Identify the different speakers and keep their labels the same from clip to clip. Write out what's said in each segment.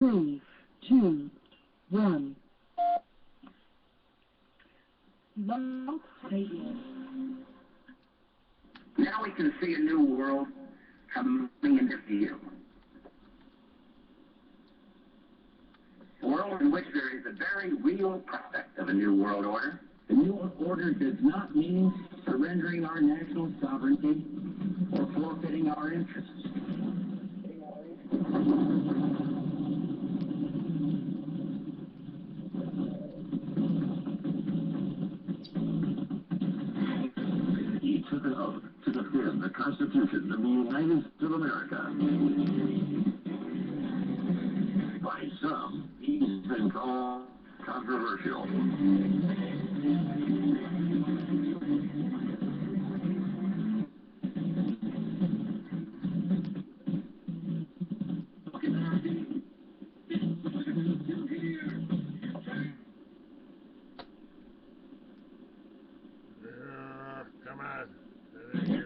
Speaker 1: 3, 2, 1. Love Radio.
Speaker 2: Now we can see a new world coming into view. A world in which there is a very real prospect of a new world order.
Speaker 3: The new order does not mean surrendering our national sovereignty or forfeiting our interests.
Speaker 4: He took an oath to defend the Constitution of the United States of America. By some, he's been called controversial.
Speaker 5: Come on. That ain't good.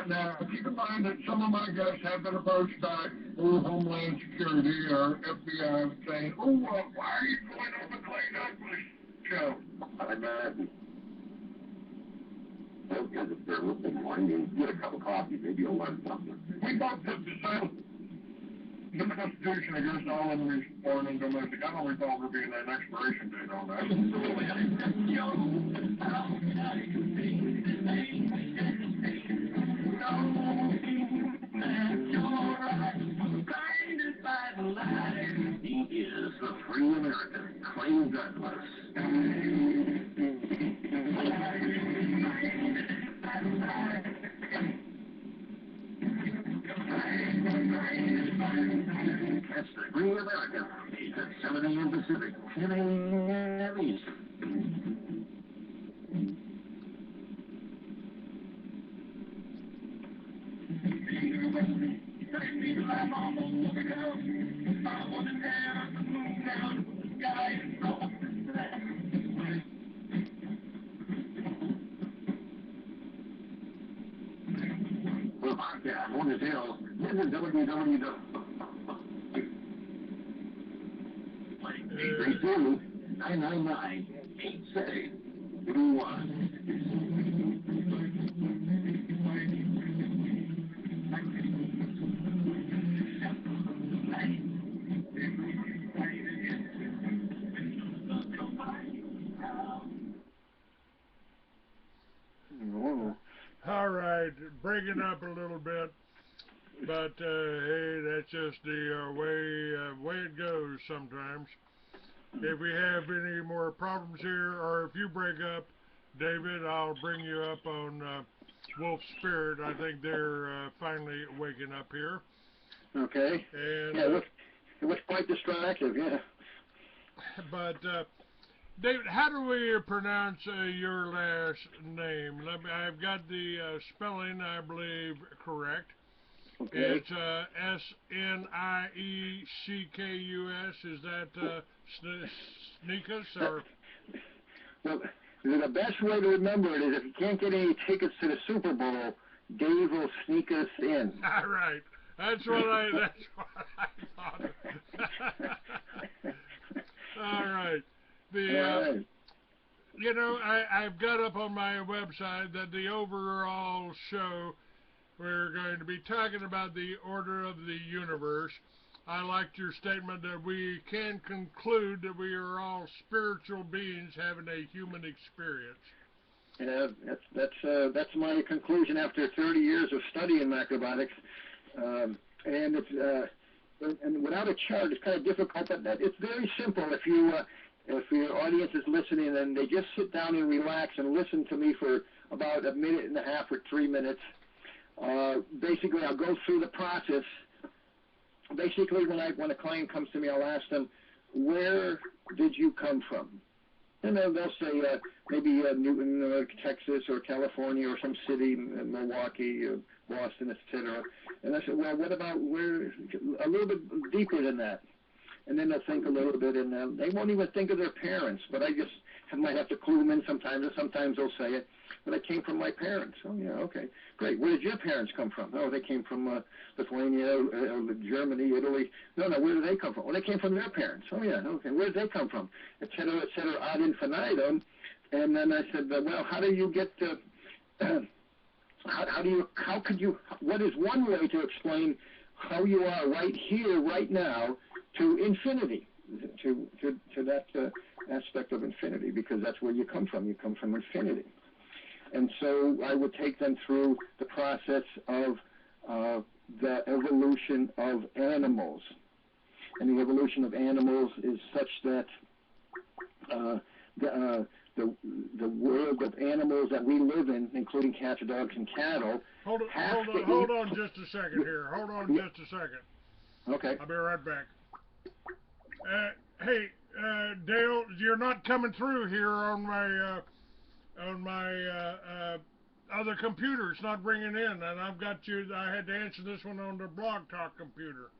Speaker 5: Now, keep in mind that some of my guests have been approached by Homeland Security or FBI saying, oh, why are you going on the Clay Douglas show?
Speaker 4: I'm those guys, if they're listening, why don't you get a cup of coffee, maybe you'll learn something.
Speaker 5: We both took the same. The Constitution against all enemies, foreign and domestic. I don't recall there being an expiration date on that.
Speaker 4: He is the free American, Clay Douglas. That's the Free American. He's at 7 a.m. Pacific, 10 a.m. Eastern. We're podcast on his hill. Visit www. 998-878-31.
Speaker 5: All right, break it up a little bit, but hey, that's just the way it goes sometimes. If we have any more problems here, or if you break up, David, I'll bring you up on Wolf Spirit. I think they're finally waking up here.
Speaker 6: Okay.
Speaker 5: And
Speaker 6: yeah, it was quite distractive, yeah.
Speaker 5: But David, how do we pronounce your last name? I've got the spelling, I believe, correct.
Speaker 6: Okay.
Speaker 5: It's S-N-I-E-C-K-U-S. Is that Sneakus or?
Speaker 6: Well, the best way to remember it is if you can't get any tickets to the Super Bowl, Dave will sneak us in.
Speaker 5: All right. That's what I thought. All right.
Speaker 6: Right.
Speaker 5: You know, I've got up on my website that the overall show, we're going to be talking about the order of the universe. I liked your statement that we can conclude that we are all spiritual beings having a human experience.
Speaker 6: Yeah, that's my conclusion after 30 years of studying macrobiotics. And it's and without a chart, it's kind of difficult. But it's very simple. If your audience is listening and they just sit down and relax and listen to me for about a minute and a half or 3 minutes, basically I'll go through the process. Basically, when a client comes to me, I'll ask them, "Where did you come from?" And they'll say maybe Newton, Texas, or California, or some city, Milwaukee, Boston, etc. And I said, "Well, what about where? A little bit deeper than that." And then they'll think a little bit, and they won't even think of their parents. But I just might have to clue them in sometimes, and sometimes they'll say it. But I came from my parents. Oh, yeah, okay. Great. Where did your parents come from? Oh, they came from Lithuania, Germany, Italy. No, where did they come from? Oh, they came from their parents. Oh, yeah, okay. Where did they come from? Et cetera, ad infinitum. And then I said, well, how do you get to... what is one way to explain how you are right here, right now, to infinity, to that aspect of infinity, because that's where you come from. You come from infinity. And so I would take them through the process of the evolution of animals. And the evolution of animals is such that the world of animals that we live in, including cats, dogs, and cattle,
Speaker 5: Hold on just a second here. Hold on just a second.
Speaker 6: Okay.
Speaker 5: I'll be right back. Hey, Dale, you're not coming through here on my other computer. It's not bringing in, and I've got you. I had to answer this one on the Blog Talk computer.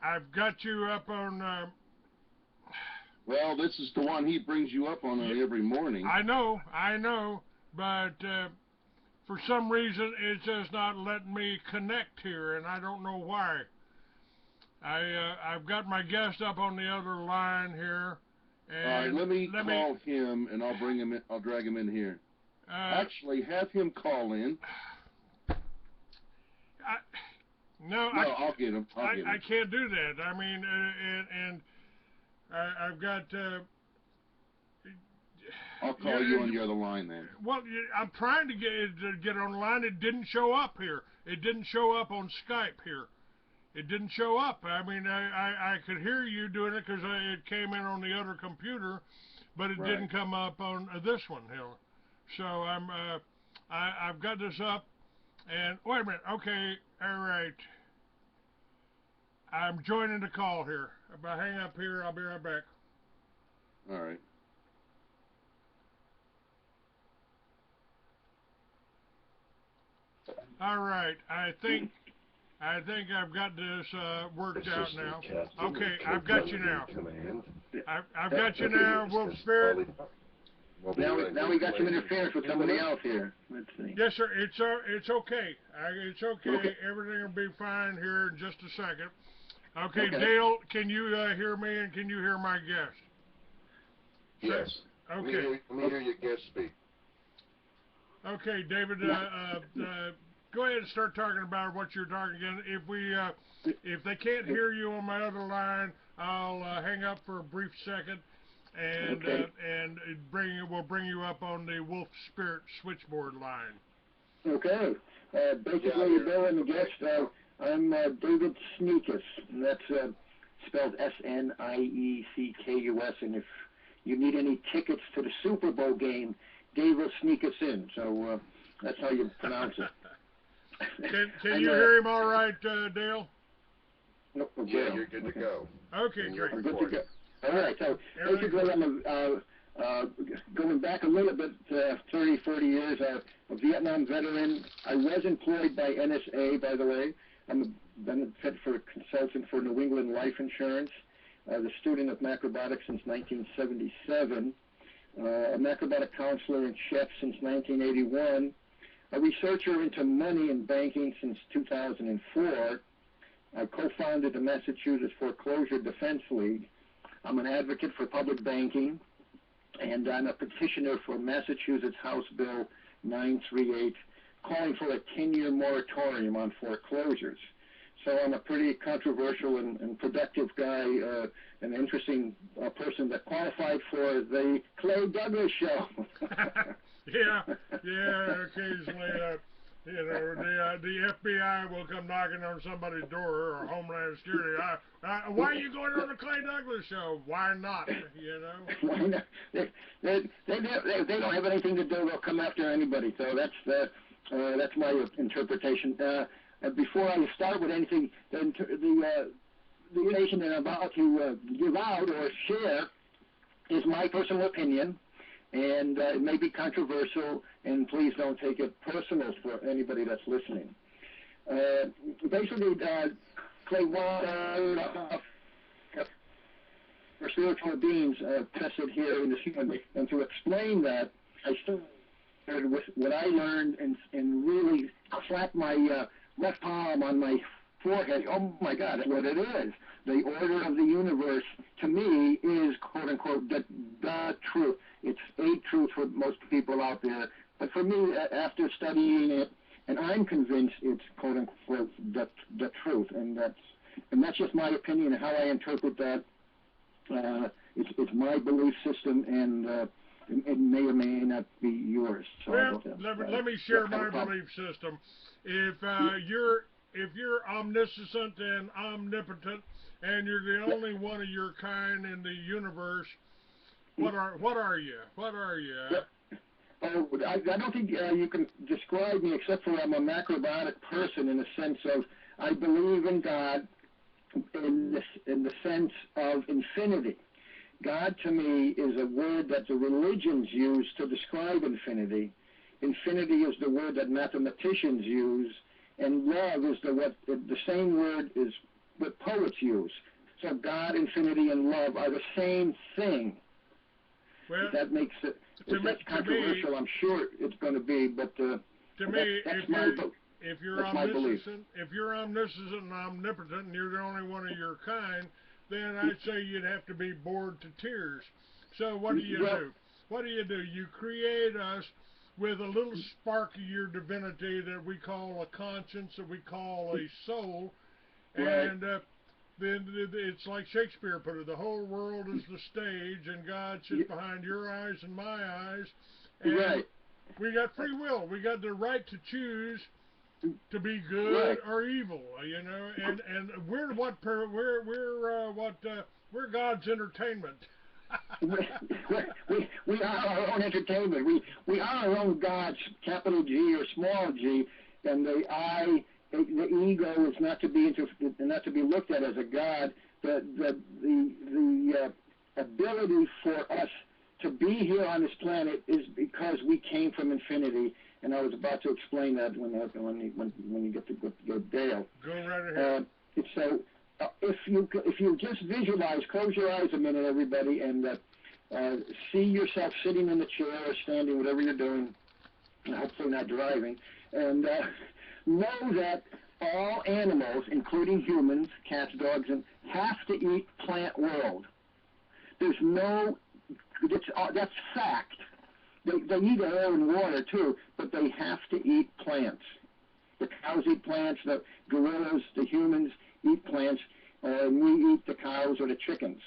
Speaker 5: I've got you up on.
Speaker 7: Well, this is the one he brings you up on every morning.
Speaker 5: I know, but for some reason it's just not letting me connect here, and I don't know why. I've got my guest up on the other line here. And
Speaker 7: all right, let me call him, and I'll bring him in. I'll drag him in here. Actually, have him call in. I'll get him.
Speaker 5: I can't do that. I mean, and I've got.
Speaker 7: I'll call you on the other line then.
Speaker 5: Well, I'm trying to get on the line. It didn't show up here. It didn't show up on Skype here. It didn't show up. I mean, I could hear you doing it because it came in on the other computer, but it didn't come up on this one here. So I've got this up, and wait a minute. Okay, all right. I'm joining the call here. If I hang up here, I'll be right back.
Speaker 7: All right.
Speaker 5: All right. I think I've got this worked out now. Okay, I've got you now. I've got you now, Wolf Spirit.
Speaker 6: Now we got some interference with somebody else here. Let's see.
Speaker 5: Yes, sir. It's okay. It's okay. Everything will be fine here in just a second. Okay, Dale, can you hear me and can you hear my guest?
Speaker 7: Yes.
Speaker 5: Okay.
Speaker 7: Let me hear your guest speak.
Speaker 5: Okay, David. Go ahead and start talking about what you're talking again. If they can't hear you on my other line, I'll hang up for a brief second, and we'll bring you up on the Wolf Spirit switchboard line.
Speaker 6: Okay. Basically, Bill and the guest. I'm David Sneakus, and that's spelled S-N-I-E-C-K-U-S. And if you need any tickets to the Super Bowl game, Dave will sneak us in. So that's how you pronounce it.
Speaker 5: Can you hear him all right, Dale?
Speaker 6: No,
Speaker 7: yeah, you're good to go.
Speaker 5: Okay, great.
Speaker 6: We're good to go. All right, so basically I'm going back a little bit, 30, 40 years, a Vietnam veteran. I was employed by NSA, by the way. I'm a benefit for a consultant for New England Life Insurance. The student of macrobiotics since 1977. A macrobiotic counselor and chef since 1981. A researcher into money and banking since 2004. I co-founded the Massachusetts Foreclosure Defense League. I'm an advocate for public banking, and I'm a petitioner for Massachusetts House Bill 938, calling for a 10-year moratorium on foreclosures. So I'm a pretty controversial and productive guy, an interesting person that qualified for the Clay Douglas show.
Speaker 5: Yeah, occasionally, the FBI will come knocking on somebody's door, or Homeland Security. Why are you going on the Clay Douglas show? Why not? You know.
Speaker 6: Why not? They don't have anything to do. They'll come after anybody. So that's my interpretation. Before I start with anything, the information that I'm about to give out or share is my personal opinion. And it may be controversial, and please don't take it personal for anybody that's listening. Basically, Clay, we're spiritual beings tested here in this human body. And to explain that, I started with what I learned and really slapped my left palm on my forehead. Oh my God, that's what it is. The order of the universe, to me, is quote unquote the truth. It's a truth for most people out there. But for me, after studying it, and I'm convinced it's quote unquote the truth, and that's just my opinion and how I interpret that. It's my belief system, and it may or may not be yours. So
Speaker 5: well, let me share my belief system. If you're omniscient and omnipotent, and you're the only one of your kind in the universe, what are you? What are you?
Speaker 6: Oh, I don't think you can describe me, except for I'm a macrobiotic person in the sense of I believe in God in the sense of infinity. God to me is a word that the religions use to describe infinity. Infinity is the word that mathematicians use, and love is the same word is what poets use. So God, infinity, and love are the same thing.
Speaker 5: Well,
Speaker 6: if that makes it. If that's controversial, I'm sure it's going to be. But
Speaker 5: to me, if you're omniscient, and omnipotent, and you're the only one of your kind, then I'd say you'd have to be bored to tears. So what do you do? What do? You create us with a little spark of your divinity that we call a conscience, that we call a soul, and then it's like Shakespeare put it: the whole world is the stage, and God sits behind your eyes and my eyes, and we got free will. We got the right to choose to be good or evil, you know, and we're God's entertainment.
Speaker 6: we are our own entertainment. We are our own gods, capital G or small g, and the ego is not to be looked at as a god. The ability for us to be here on this planet is because we came from infinity, and I was about to explain that when you get to Dale.
Speaker 5: Go right ahead.
Speaker 6: So if you just visualize, close your eyes a minute, everybody, and see yourself sitting in the chair or standing, whatever you're doing, and hopefully not driving, and know that all animals, including humans, cats, dogs, and have to eat plant world. There's no, that's fact. They need air and water too, but they have to eat plants. The cows eat plants, the gorillas, the humans eat plants, and we eat the cows or the chickens.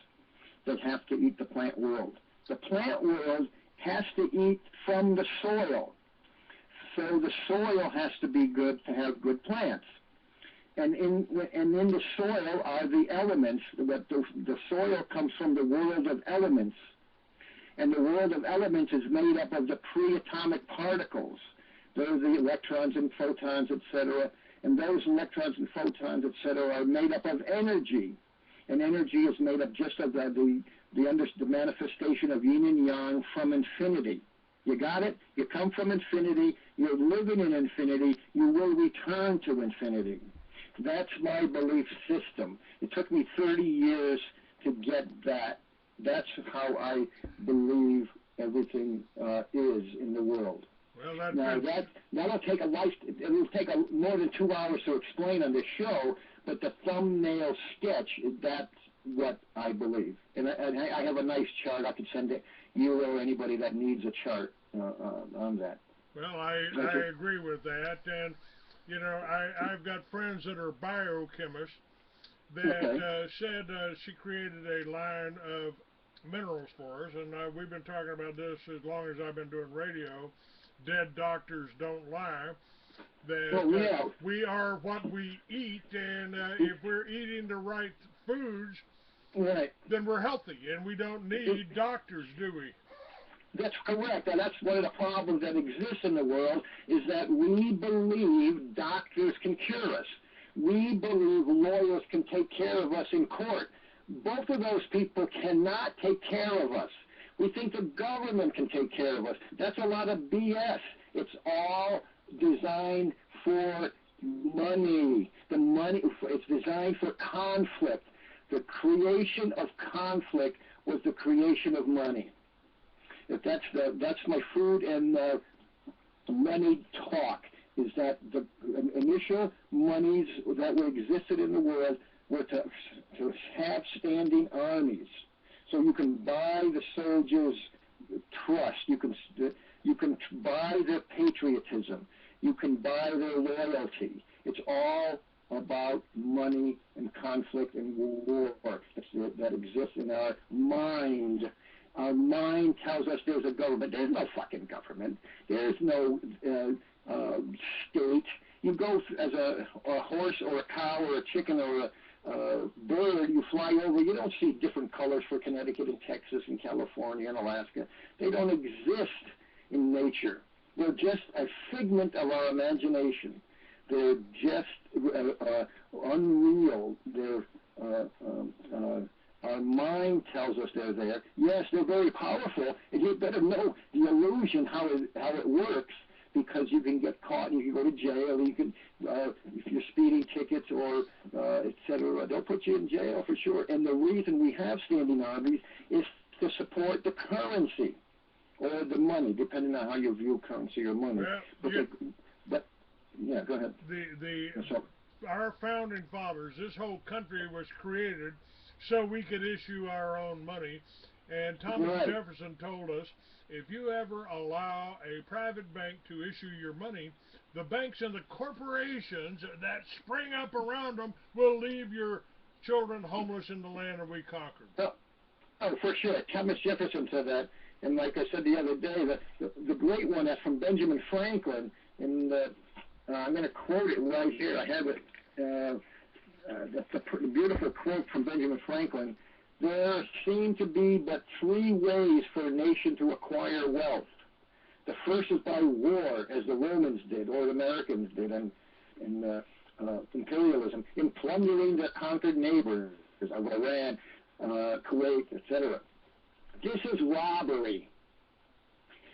Speaker 6: They have to eat the plant world. The plant world has to eat from the soil. So the soil has to be good to have good plants. And in the soil are the elements. The soil comes from the world of elements. And the world of elements is made up of the pre-atomic particles. Those are the electrons and photons, etc. And those electrons and photons, etc., are made up of energy. And energy is made up just of the manifestation of yin and yang from infinity. You got it? You come from infinity. You're living in infinity. You will return to infinity. That's my belief system. It took me 30 years to get that. That's how I believe everything is in the world.
Speaker 5: Well,
Speaker 6: that'll take it'll take more than 2 hours to explain on this show, but the thumbnail sketch, that's what I believe. And I have a nice chart I could send to you or anybody that needs a chart on that.
Speaker 5: Well, I agree with that, and you know, I've got friends that are biochemists that said she created a line of minerals for us, and we've been talking about this as long as I've been doing radio. Dead doctors don't lie. That we are what we eat, and if we're eating the right foods, then we're healthy, and we don't need doctors, do we?
Speaker 6: That's correct. And that's one of the problems that exists in the world, is that we believe doctors can cure us. We believe lawyers can take care of us in court. Both of those people cannot take care of us. We think the government can take care of us. That's a lot of BS. It's all designed for money. It's designed for conflict. the creation of conflict was the creation of money. If that's my food and money talk, is that the initial monies that were existed in the world were to have standing armies. So you can buy the soldiers' trust. You can buy their patriotism. You can buy their loyalty. It's all about money and conflict and war that exists in our mind. Our mind tells us there's a government. There's no fucking government. There's no state. You go as a horse or a cow or a chicken or a bird, you fly over, you don't see different colors for Connecticut and Texas and California and Alaska. They don't exist in nature. They're just a figment of our imagination. They're just unreal. They're our mind tells us they're there. Yes, they're very powerful, and you better know the illusion how it works, because you can get caught and you can go to jail. You can, if you're speeding tickets or etc., they'll put you in jail for sure. And the reason we have standing armies is to support the currency or the money, depending on how you view currency or money.
Speaker 5: Well,
Speaker 6: but yeah, go ahead.
Speaker 5: Our founding fathers, this whole country was created so we could issue our own money. And Thomas Jefferson told us, if you ever allow a private bank to issue your money, the banks and the corporations that spring up around them will leave your children homeless in the land that we conquered.
Speaker 6: Oh, for sure. Thomas Jefferson said that. And like I said the other day, the great one, that's from Benjamin Franklin, and I'm going to quote it right here. I have it. That's a beautiful quote from Benjamin Franklin. There seem to be but three ways for a nation to acquire wealth. The first is by war, as the Romans did, or the Americans did, and imperialism, in plundering their conquered neighbors of Iran, Kuwait, etc. This is robbery.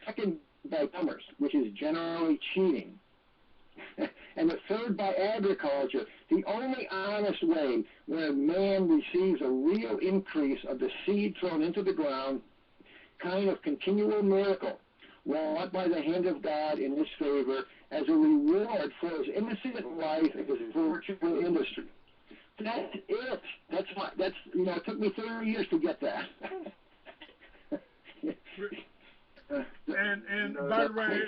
Speaker 6: Second, by commerce, which is generally cheating. And the third, by agriculture, the only honest way where man receives a real increase of the seed thrown into the ground, kind of continual miracle, wrought by the hand of God in his favor as a reward for his innocent life and his virtual industry. That's it. It took me 30 years to get that.
Speaker 5: And by the way,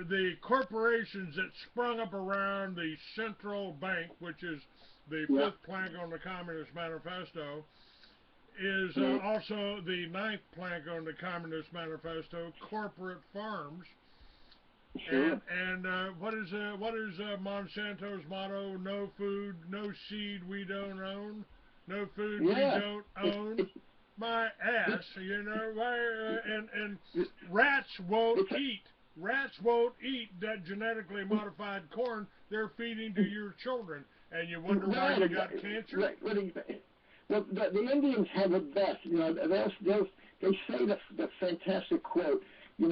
Speaker 5: the corporations that sprung up around the central bank, which is the fifth plank on the Communist Manifesto, is also the ninth plank on the Communist Manifesto, corporate farms. Sure. And what is Monsanto's motto? No food, no seed we don't own. No food we don't own. My ass, and rats won't eat. Rats won't eat that genetically modified corn they're feeding to your children, and you wonder why you got cancer.
Speaker 6: Well, the Indians have it best. They say the fantastic quote. When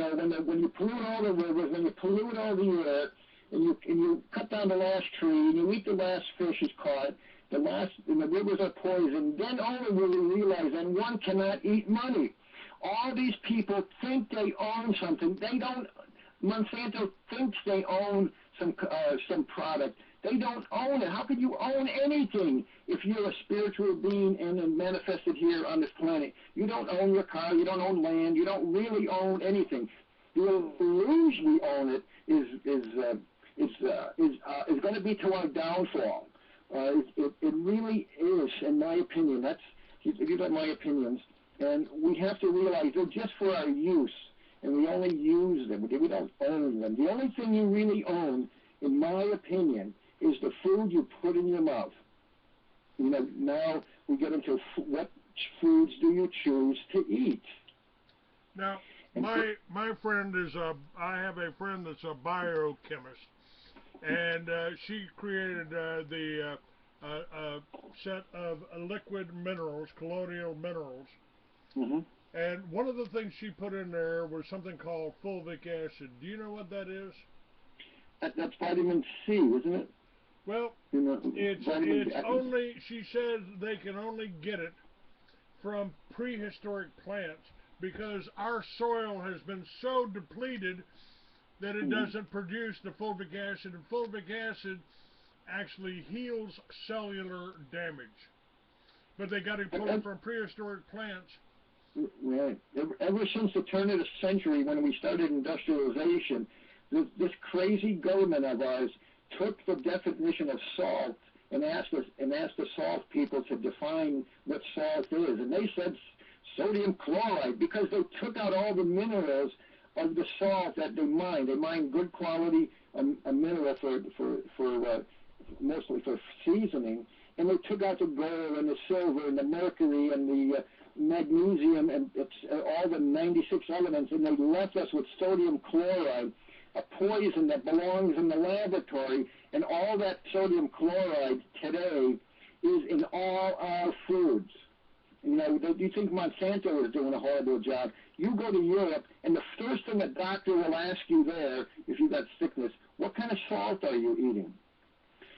Speaker 6: you pollute all the rivers, when you pollute all the air, and you cut down the last tree, and you eat the last fish is caught, and the rivers are poisoned, then only will you realize that one cannot eat money. All these people think they own something. They don't. Monsanto thinks they own some product. They don't own it. How can you own anything if you're a spiritual being and manifested here on this planet? You don't own your car. You don't own land. You don't really own anything. The illusion we own it is going to be to our downfall. It really is, in my opinion. These are my opinions, and we have to realize they're just for our use, and we only use them. We don't own them. The only thing you really own, in my opinion, is the food you put in your mouth. Now we get into what foods do you choose to eat.
Speaker 5: Now, my friend I have a friend that's a biochemist, and she created the set of liquid minerals, colloidal minerals.
Speaker 6: Mm-hmm.
Speaker 5: And one of the things she put in there was something called fulvic acid. Do you know what that is?
Speaker 6: That's vitamin C, isn't it?
Speaker 5: Well,
Speaker 6: You know,
Speaker 5: it's only, she says they can only get it from prehistoric plants because our soil has been so depleted that it doesn't produce the fulvic acid, and fulvic acid actually heals cellular damage. But they got to pull it from prehistoric plants.
Speaker 6: Right. Ever since the turn of the century, when we started industrialization, this crazy government of ours took the definition of salt and asked the salt people to define what salt is, and they said sodium chloride because they took out all the minerals of the salt that they mined. They mined good quality a mineral for mostly for seasoning, and they took out the gold and the silver and the mercury and the magnesium and all the 96 elements, and they left us with sodium chloride, a poison that belongs in the laboratory, and all that sodium chloride today is in all our foods. You know, do you think Monsanto is doing a horrible job? You go to Europe, and the first thing a doctor will ask you there, if you've got sickness, what kind of salt are you eating?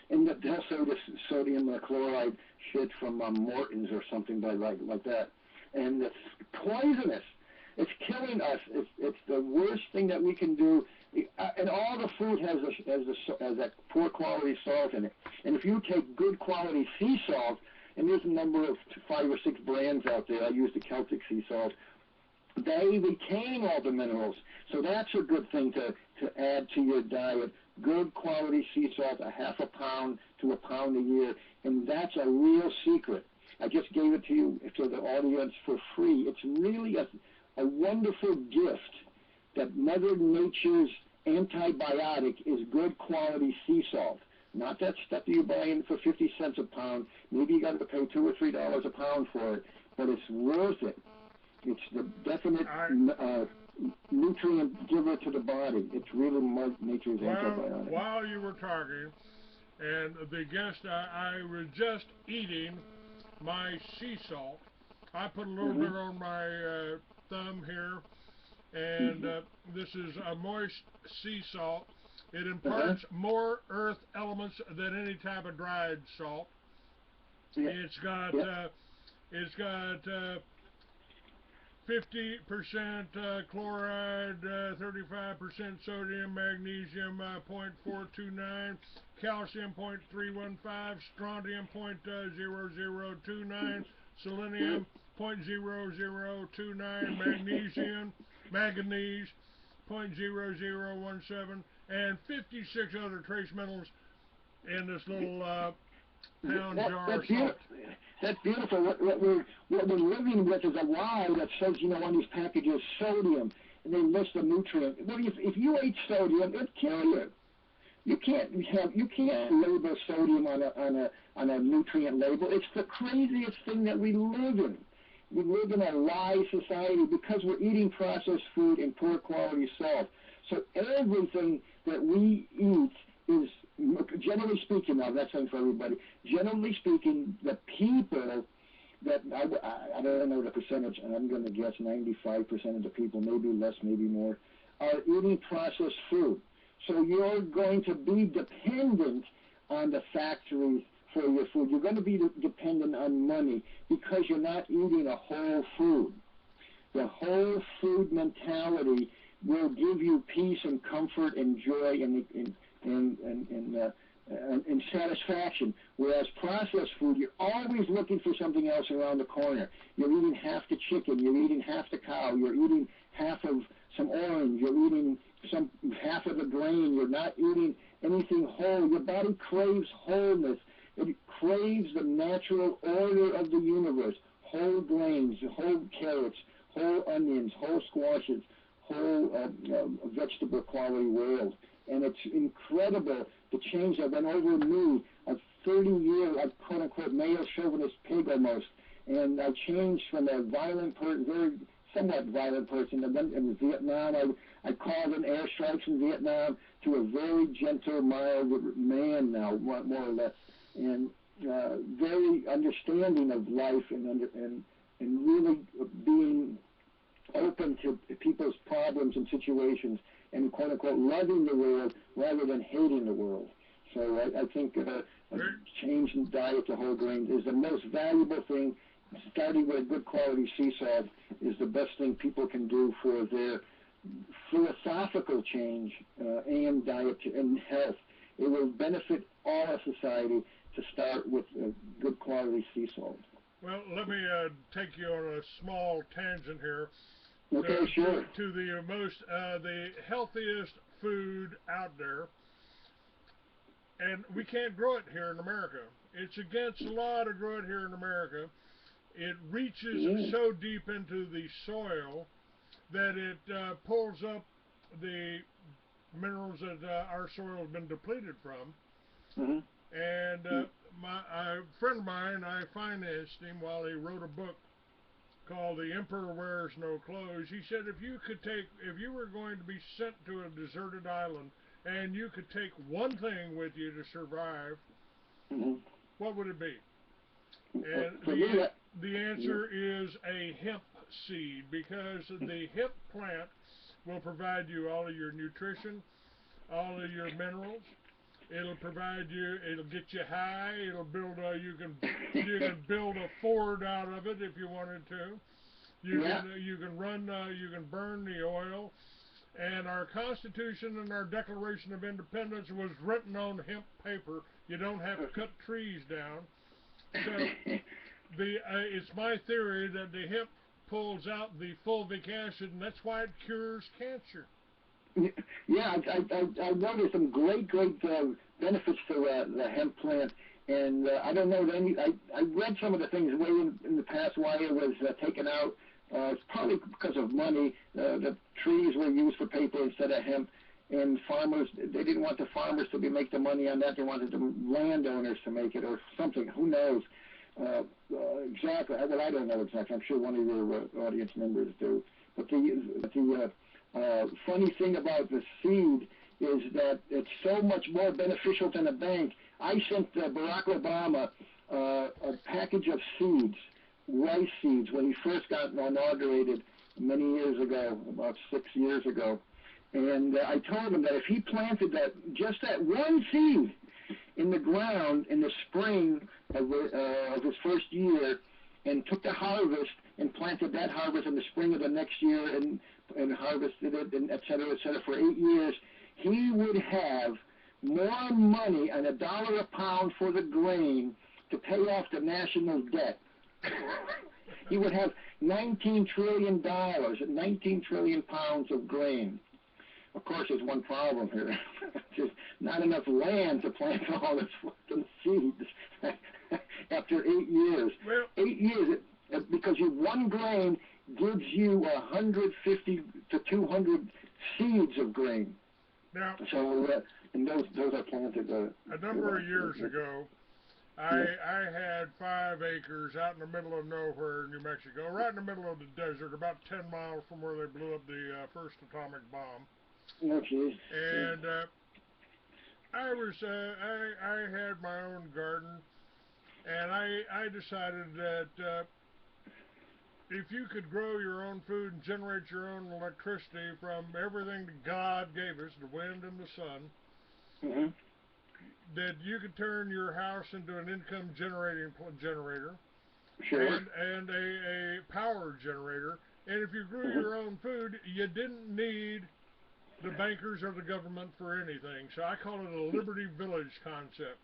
Speaker 6: And they'll say this sodium chloride shit from Morton's or something like that. And it's poisonous. It's killing us. It's the worst thing that we can do. And all the food has that poor quality salt in it. And if you take good quality sea salt, and there's a number of 5 or 6 brands out there. I use the Celtic sea salt. They retain all the minerals. So that's a good thing to add to your diet. Good quality sea salt, a half a pound to a pound a year. And that's a real secret. I just gave it to you, to the audience for free. It's really a wonderful gift that Mother Nature's antibiotic is good quality sea salt. Not that stuff that you're buying for 50 cents a pound. Maybe you got to pay $2 or $3 a pound for it, but it's worth it. It's the definite nutrient giver to the body. It's really nature's antibiotic.
Speaker 5: While you were talking, and the guest, I was just eating my sea salt. I put a little bit on my thumb here, and this is a moist sea salt. It imparts more earth elements than any type of dried salt. It's got 50% chloride, 35% sodium, magnesium 0.429, calcium 0.315, strontium 0.0029, selenium 0.0029, manganese 0.0017, and 56 other trace metals in this little pound jar of salt.
Speaker 6: That's beautiful. What we're living with is a lie that says, you know, on these packages, sodium, and they list the nutrient. Well, if you ate sodium, it'd kill you. You can't label sodium on a nutrient label. It's the craziest thing that we live in. We live in a lie society because we're eating processed food and poor quality salt. So everything that we eat is, generally speaking, now that's not for everybody, generally speaking, the people that, I don't know the percentage, and I'm going to guess 95% of the people, maybe less, maybe more, are eating processed food. So you're going to be dependent on the factories for your food. You're going to be dependent on money because you're not eating a whole food. The whole food mentality will give you peace and comfort and joy and satisfaction. Whereas processed food, you're always looking for something else around the corner. You're eating half the chicken, you're eating half the cow, you're eating half of some orange, you're eating half of the grain, you're not eating anything whole. Your body craves wholeness. It craves the natural order of the universe. Whole grains, whole carrots, whole onions, whole squashes, whole vegetable quality world. And it's incredible the change that went over me, a 30-year, quote-unquote, male chauvinist pig almost. And I changed from a violent person, very somewhat violent person. In Vietnam, I called in airstrikes in Vietnam, to a very gentle, mild man now, more or less. And very understanding of life and really being open to people's problems and situations and, quote-unquote, loving the world rather than hating the world. So I think a change in diet to whole grains is the most valuable thing. Starting with a good quality sea salt is the best thing people can do for their philosophical change and diet and health. It will benefit all of society to start with a good quality sea salt.
Speaker 5: Well, let me take you on a small tangent here.
Speaker 6: Okay, sure.
Speaker 5: To the healthiest food out there, and we can't grow it here in America. It's against the law to grow it here in America. It reaches so deep into the soil that it pulls up the minerals that our soil has been depleted from.
Speaker 6: Mm-hmm.
Speaker 5: And a friend of mine, I financed him while he wrote a book called The Emperor Wears No Clothes. He said if you were going to be sent to a deserted island and you could take one thing with you to survive, what would it be? And the answer is a hemp seed, because the hemp plant will provide you all of your nutrition, all of your minerals. It'll provide you. It'll get you high. It'll build. You can build a fort out of it if you wanted to. You can run. You can burn the oil. And our Constitution and our Declaration of Independence was written on hemp paper. You don't have to cut trees down. So it's my theory that the hemp pulls out the fulvic acid, and that's why it cures cancer.
Speaker 6: Yeah, I noticed some great benefits to the hemp plant, and I don't know any. I read some of the things way in the past why it was taken out. It's probably because of money. The trees were used for paper instead of hemp, and farmers, they didn't want the farmers to make the money on that. They wanted the landowners to make it or something. Who knows exactly? Well, I don't know exactly. I'm sure one of your audience members do. But the funny thing about the seed is that it's so much more beneficial than a bank. I sent Barack Obama a package of seeds, rice seeds, when he first got inaugurated many years ago, about 6 years ago. And I told him that if he planted just that one seed in the ground in the spring of his first year, and took the harvest and planted that harvest in the spring of the next year and harvested it, and et cetera, for 8 years, he would have more money on $1 a pound for the grain to pay off the national debt. He would have $19 trillion, 19 trillion pounds of grain. Of course, there's one problem here. There's not enough land to plant all this fucking seeds after 8 years.
Speaker 5: Well,
Speaker 6: 8 years, because one grain gives you 150 to 200 seeds of grain.
Speaker 5: Now,
Speaker 6: so, and those are planted.
Speaker 5: A number of years ago, I had 5 acres out in the middle of nowhere, New Mexico, right in the middle of the desert, about 10 miles from where they blew up the first atomic bomb.
Speaker 6: Okay.
Speaker 5: And I had my own garden, and I decided that if you could grow your own food and generate your own electricity from everything that God gave us, the wind and the sun, that you could turn your house into an income generator,
Speaker 6: Sure.
Speaker 5: and a power generator. And if you grew your own food, you didn't need the bankers or the government for anything. So I call it a Liberty Village concept.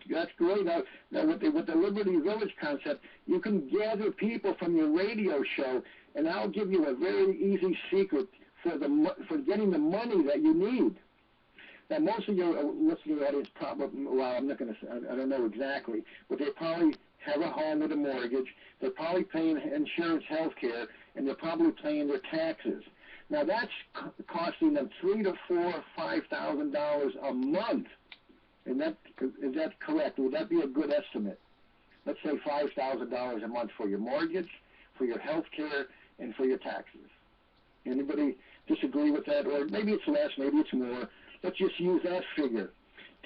Speaker 6: That's great. Now with the Liberty Village concept, you can gather people from your radio show, and I'll give you a very easy secret for getting the money that you need. Now, most of your listening audience probably, well, I'm not going to say, I don't know exactly, but they probably have a home with a mortgage. They're probably paying insurance, health care, and they're probably paying their taxes. Now, that's costing them $3,000 to $4,000, $5,000 a month. Is that correct? Would that be a good estimate? Let's say $5,000 a month for your mortgage, for your health care, and for your taxes. Anybody disagree with that? Or maybe it's less, maybe it's more. Let's just use that figure.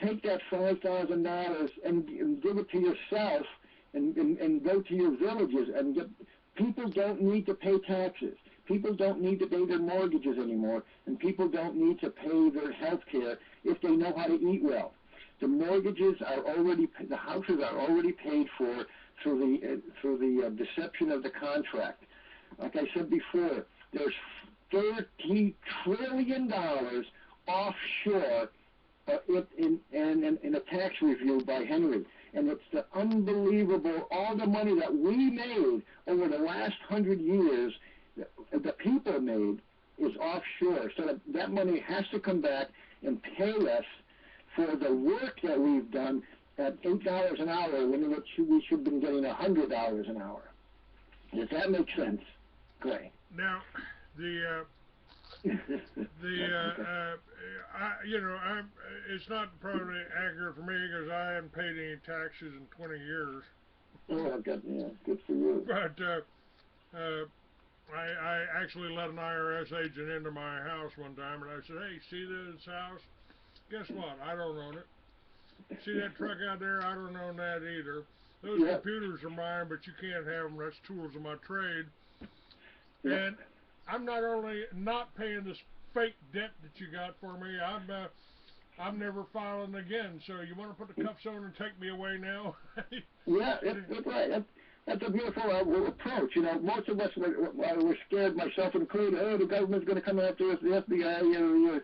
Speaker 6: Take that $5,000 and give it to yourself and go to your villages. And people don't need to pay taxes. People don't need to pay their mortgages anymore. And people don't need to pay their health care if they know how to eat well. The mortgages are already, the houses are already paid for through the deception of the contract. Like I said before, there's $30 trillion offshore in a tax review by Henry. And it's the unbelievable, all the money that we made over the last 100 years, the people made, is offshore. So that money has to come back and pay us for the work that we've done at $8 an hour when we should have been getting $100 an hour. Does that make sense, Clay?
Speaker 5: Now, it's not probably accurate for me because I haven't paid any taxes in 20 years.
Speaker 6: Oh, good for you.
Speaker 5: But I actually let an IRS agent into my house one time, and I said, "Hey, see this house? Guess what? I don't own it. See that truck out there? I don't own that either. Those computers are mine, but you can't have them. That's tools of my trade." And I'm not only not paying this fake debt that you got for me, I'm never filing again. So you want to put the cuffs on and take me away now?
Speaker 6: Yeah, that's right. That's a beautiful approach. You know, most of us were scared, myself included. Oh, the government's going to come after us, the FBI, the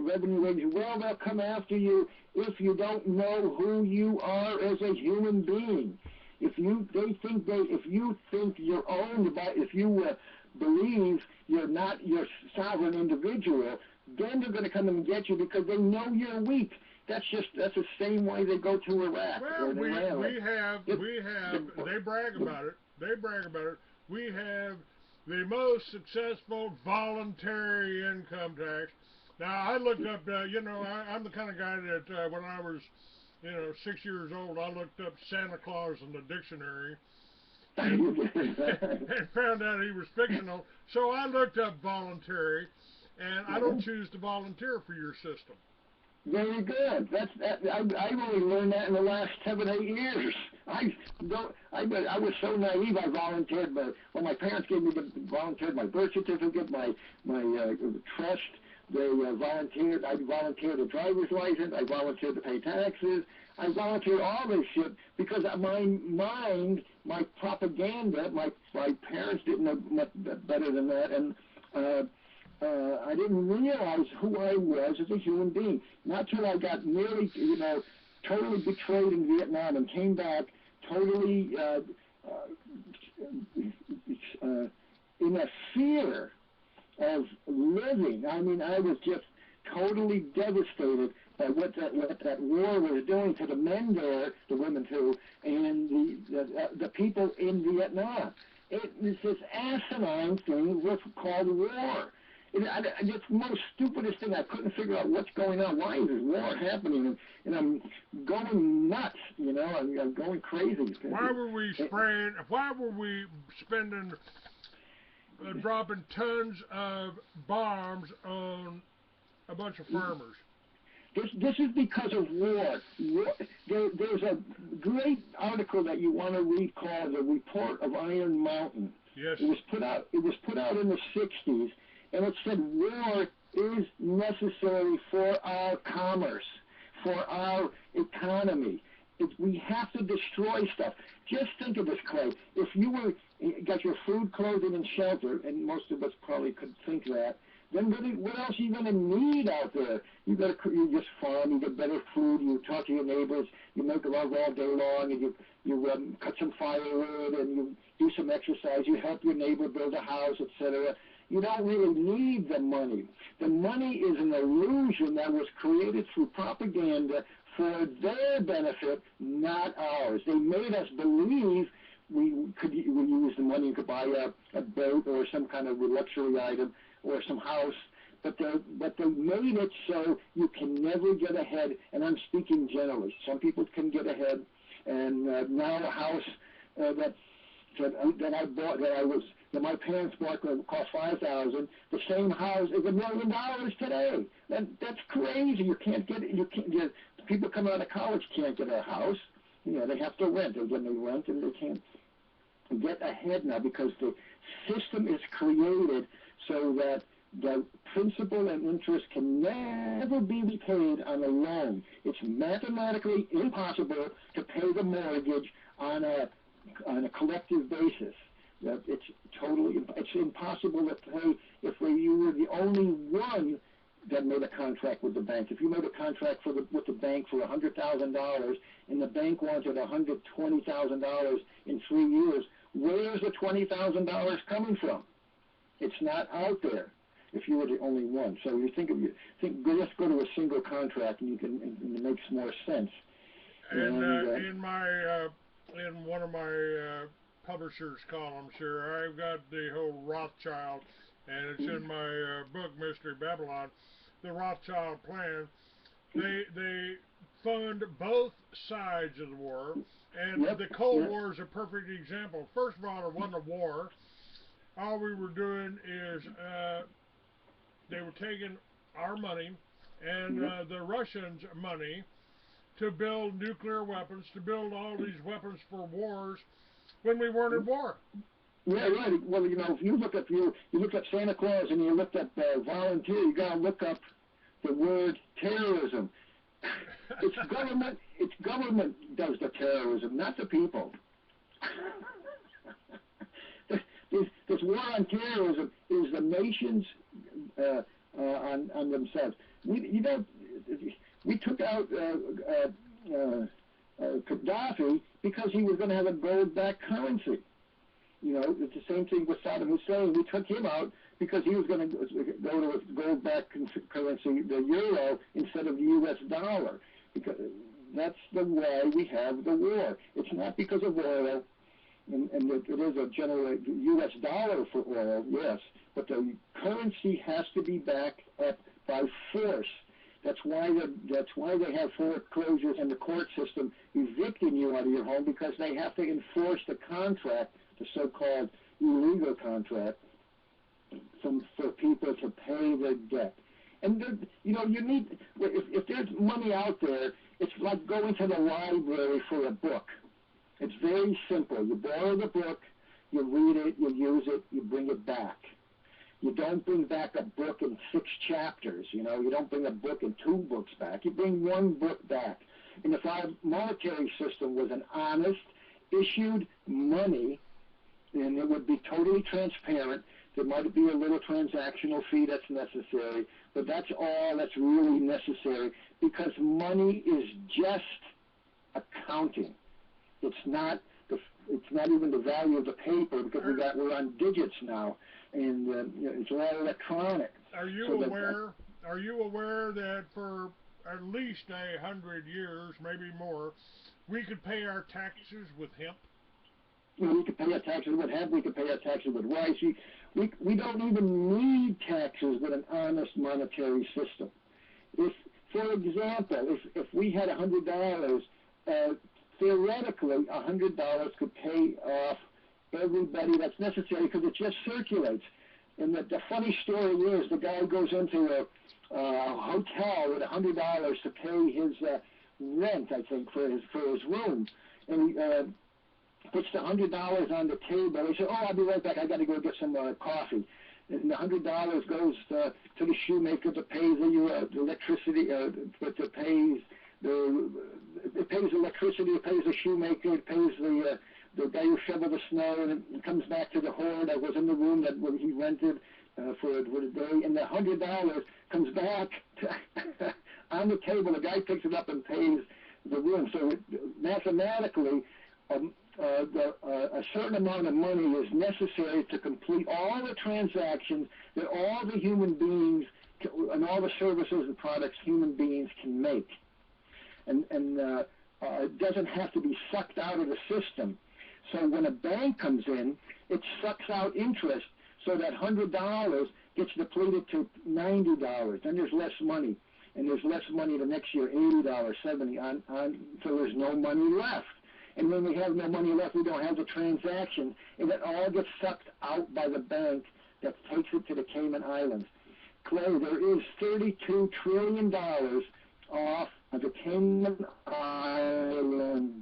Speaker 6: revenue agents. Well, they'll come after you if you don't know who you are as a human being. If you think you're owned by, if you believe you're not your sovereign individual, then they're going to come and get you because they know you're weak. That's the same way they go to Iraq.
Speaker 5: Well, we have. They brag about it. We have the most successful voluntary income tax. Now, I looked up. I'm the kind of guy that when I was 6 years old, I looked up Santa Claus in the dictionary and found out he was fictional. So I looked up voluntary, and I don't choose to volunteer for your system.
Speaker 6: Very good. I only learned that in the last 7, 8 years. I was so naive. I volunteered, but when my parents gave me volunteered my birth certificate, my trust. They volunteered. I volunteered a driver's license. I volunteered to pay taxes. I volunteered all this shit because my mind, my propaganda, my parents didn't know much better than that, and I didn't realize who I was as a human being. Not till I got nearly, totally betrayed in Vietnam and came back totally in a fear of living. I mean, I was just totally devastated by what that war was doing to the men there, the women too, and the people in Vietnam. It's this asinine thing called war. It's the most stupidest thing. I couldn't figure out what's going on. Why is this war happening? And I'm going nuts, I'm going crazy.
Speaker 5: Why were we spending dropping tons of bombs on a bunch of farmers?
Speaker 6: This is because of war. There's a great article that you want to read called "The Report of Iron Mountain."
Speaker 5: Yes.
Speaker 6: It was put out in the 60s, and it said war is necessary for our commerce, for our economy. We have to destroy stuff. Just think of this, Clay. If you got your food, clothing, and shelter, and most of us probably could think that, then what else are you going to need out there? You just farm, you get better food, you talk to your neighbors, you make love all day long, and you cut some firewood, and you do some exercise, you help your neighbor build a house, etc. You don't really need the money. The money is an illusion that was created through propaganda for their benefit, not ours. They made us believe we use the money and could buy a boat or some kind of luxury item or some house, but they made it so you can never get ahead. And I'm speaking generally. Some people can get ahead, and now a house that I bought, that my parents bought, cost $5,000. The same house is $1 million today. That's crazy. You can't get it. People coming out of college can't get a house. They have to rent. Again, they rent, and they can't get ahead now because the system is created so that the principal and interest can never be repaid on a loan. It's mathematically impossible to pay the mortgage on a collective basis. It's impossible to pay if you were the only one that made a contract with the bank. If you made a contract with the bank for $100,000 and the bank wanted $120,000 in 3 years, where's the $20,000 coming from? It's not out there if you were the only one. So you think let's go to a single contract, and it makes more sense.
Speaker 5: And in one of my publisher's columns here, I've got the whole Rothschild, and it's in my book Mystery Babylon. The Rothschild plan. They fund both sides of the war, and the Cold War is a perfect example. First of all, it wasn't a war. All we were doing is they were taking our money and the Russians' money to build nuclear weapons, to build all these weapons for wars when we weren't at war.
Speaker 6: Yeah, right. Well, if you look up Santa Claus and you look up volunteer, you gotta look up the word terrorism. It's government does the terrorism, not the people. This war on terrorism is the nations on themselves. We took out Gaddafi because he was going to have a gold-backed currency. It's the same thing with Saddam Hussein. We took him out because he was going to go to a gold-backed currency, the euro, instead of the U.S. dollar. Because that's the why we have the war. It's not because of oil, and it is a general U.S. dollar for oil, yes, but the currency has to be backed up by force. That's why they have foreclosures and the court system evicting you out of your home, because they have to enforce the contract, the so-called illegal contract, for people to pay their debt. And you need, if there's money out there, it's like going to the library for a book. It's very simple. You borrow the book, you read it, you use it, you bring it back. You don't bring back a book in 6 chapters. You don't bring a book in 2 books back. You bring 1 book back. And if our monetary system was an honest, issued money, then it would be totally transparent. There might be a little transactional fee that's necessary, but that's all that's really necessary, because money is just accounting. It's not even the value of the paper, because we're on digits now, and it's all electronic.
Speaker 5: Are you aware that for at least 100 years, maybe more, we could pay our taxes with hemp?
Speaker 6: We could pay our taxes with hemp. We could pay our taxes with rice. We don't even need taxes with an honest monetary system. For example, if we had $100, theoretically, $100 could pay off everybody that's necessary, because it just circulates. And the funny story is, the guy goes into a hotel with $100 to pay his rent, I think, for his room, and he puts the $100 on the table. He said, "Oh, I'll be right back. I got to go get some coffee." And the $100 goes to the shoemaker to pay the electricity, it pays electricity, it pays the shoemaker, it pays the guy who shoveled the snow, and it comes back to the whore that was in the room that he rented for the day, and the $100 comes back on the table. The guy picks it up and pays the room. So mathematically, a certain amount of money is necessary to complete all the transactions that all the human beings and all the services and products human beings can make. And it doesn't have to be sucked out of the system. So when a bank comes in, it sucks out interest, so that $100 gets depleted to $90. Then there's less money, and there's less money the next year, $80, $70, so there's no money left. And when we have no money left, we don't have the transaction, and it all gets sucked out by the bank that takes it to the Cayman Islands. Clay, there is $32 trillion off of the Cayman Islands.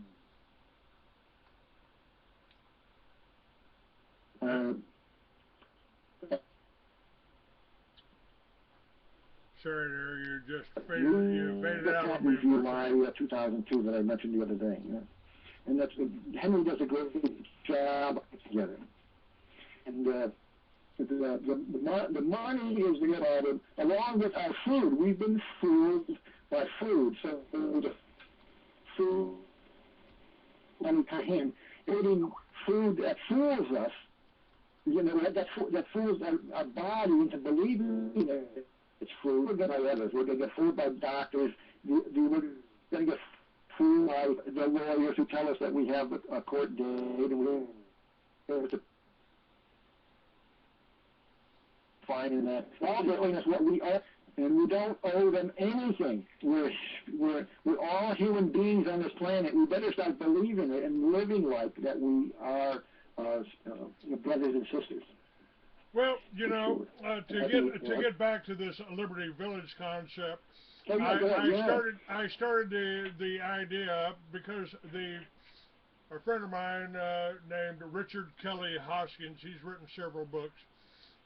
Speaker 5: sorry there, you faded out on me.
Speaker 6: July 2002 that I mentioned the other day. Yeah. And that's Henry does a great job together. And the money is the other, along with our food. We've been fooled by food. So the food money to him, eating food that fools us. You know, that fools our body into believing it's food. We're going to get others. We're going to get fooled by doctors. We're going to get fooled by the lawyers who tell us that we have a court date and we're to finding that all they're owing us what we owe, and we don't owe them anything. We're all human beings on this planet. We better start believing it and living like that we are brothers and sisters.
Speaker 5: Well, you know, to get back to this Liberty Village concept, I started the idea because a friend of mine named Richard Kelly Hoskins, he's written several books,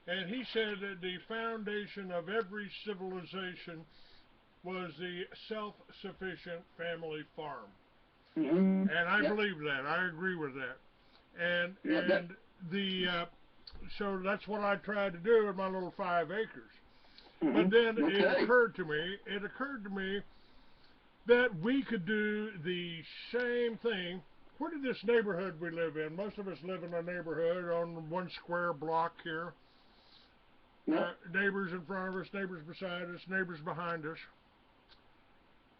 Speaker 5: and he said that the foundation of every civilization was the self-sufficient family farm.
Speaker 6: Mm-hmm.
Speaker 5: And I believe that. I agree with that. And so that's what I tried to do with my little 5 acres.
Speaker 6: Mm-hmm.
Speaker 5: But then it occurred to me that we could do the same thing. Where did this neighborhood we live in? Most of us live in a neighborhood on one square block here. Neighbors in front of us, neighbors beside us, neighbors behind us.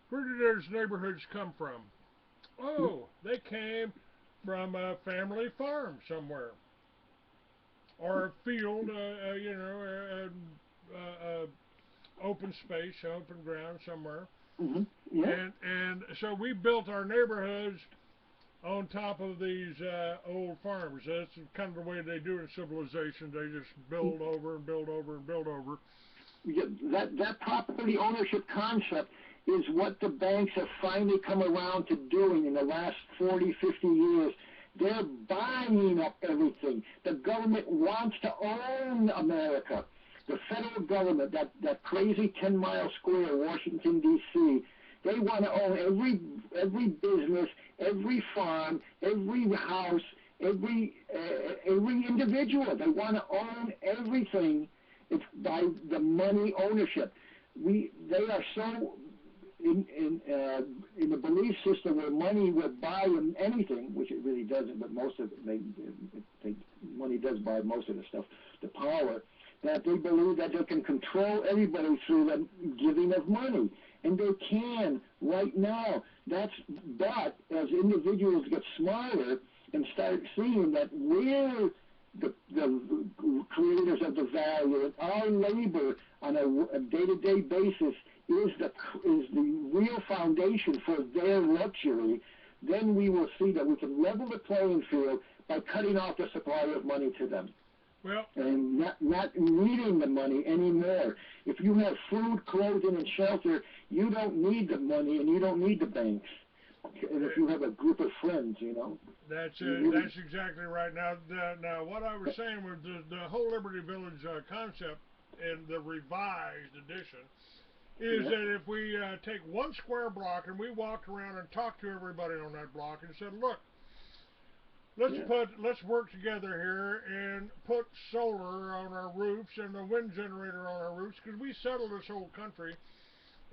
Speaker 5: Where did those neighborhoods come from? Oh, they came from a family farm somewhere, or a field, open space, open ground somewhere.
Speaker 6: Mm-hmm. Yeah.
Speaker 5: And so we built our neighborhoods on top of these old farms. That's kind of the way they do in civilization. They just build over and build over and build over.
Speaker 6: Yeah, that property ownership concept is what the banks have finally come around to doing in the last 40, 50 years. They're buying up everything. The government wants to own America. The federal government, that crazy 10-mile square, Washington, D.C., they want to own every business, every farm, every house, every individual. They want to own everything. It's by the money ownership. They are so in the belief system where money will buy them anything, which it really doesn't, but most of it, money does buy most of the stuff, the power, that they believe that they can control everybody through the giving of money. And they can right now. But as individuals get smarter and start seeing that we're the creators of the value, and our labor on a day-to-day basis is the real foundation for their luxury, then we will see that we can level the playing field by cutting off the supply of money to them.
Speaker 5: Well,
Speaker 6: and not needing the money anymore. If you have food, clothing, and shelter, you don't need the money and you don't need the banks. And if you have a group of friends, you know.
Speaker 5: That's exactly right. Now what I was saying was the whole Liberty Village concept in the revised edition is that if we take one square block and we walked around and talked to everybody on that block and said, look, let's work together here and put solar on our roofs and a wind generator on our roofs, because we settled this whole country.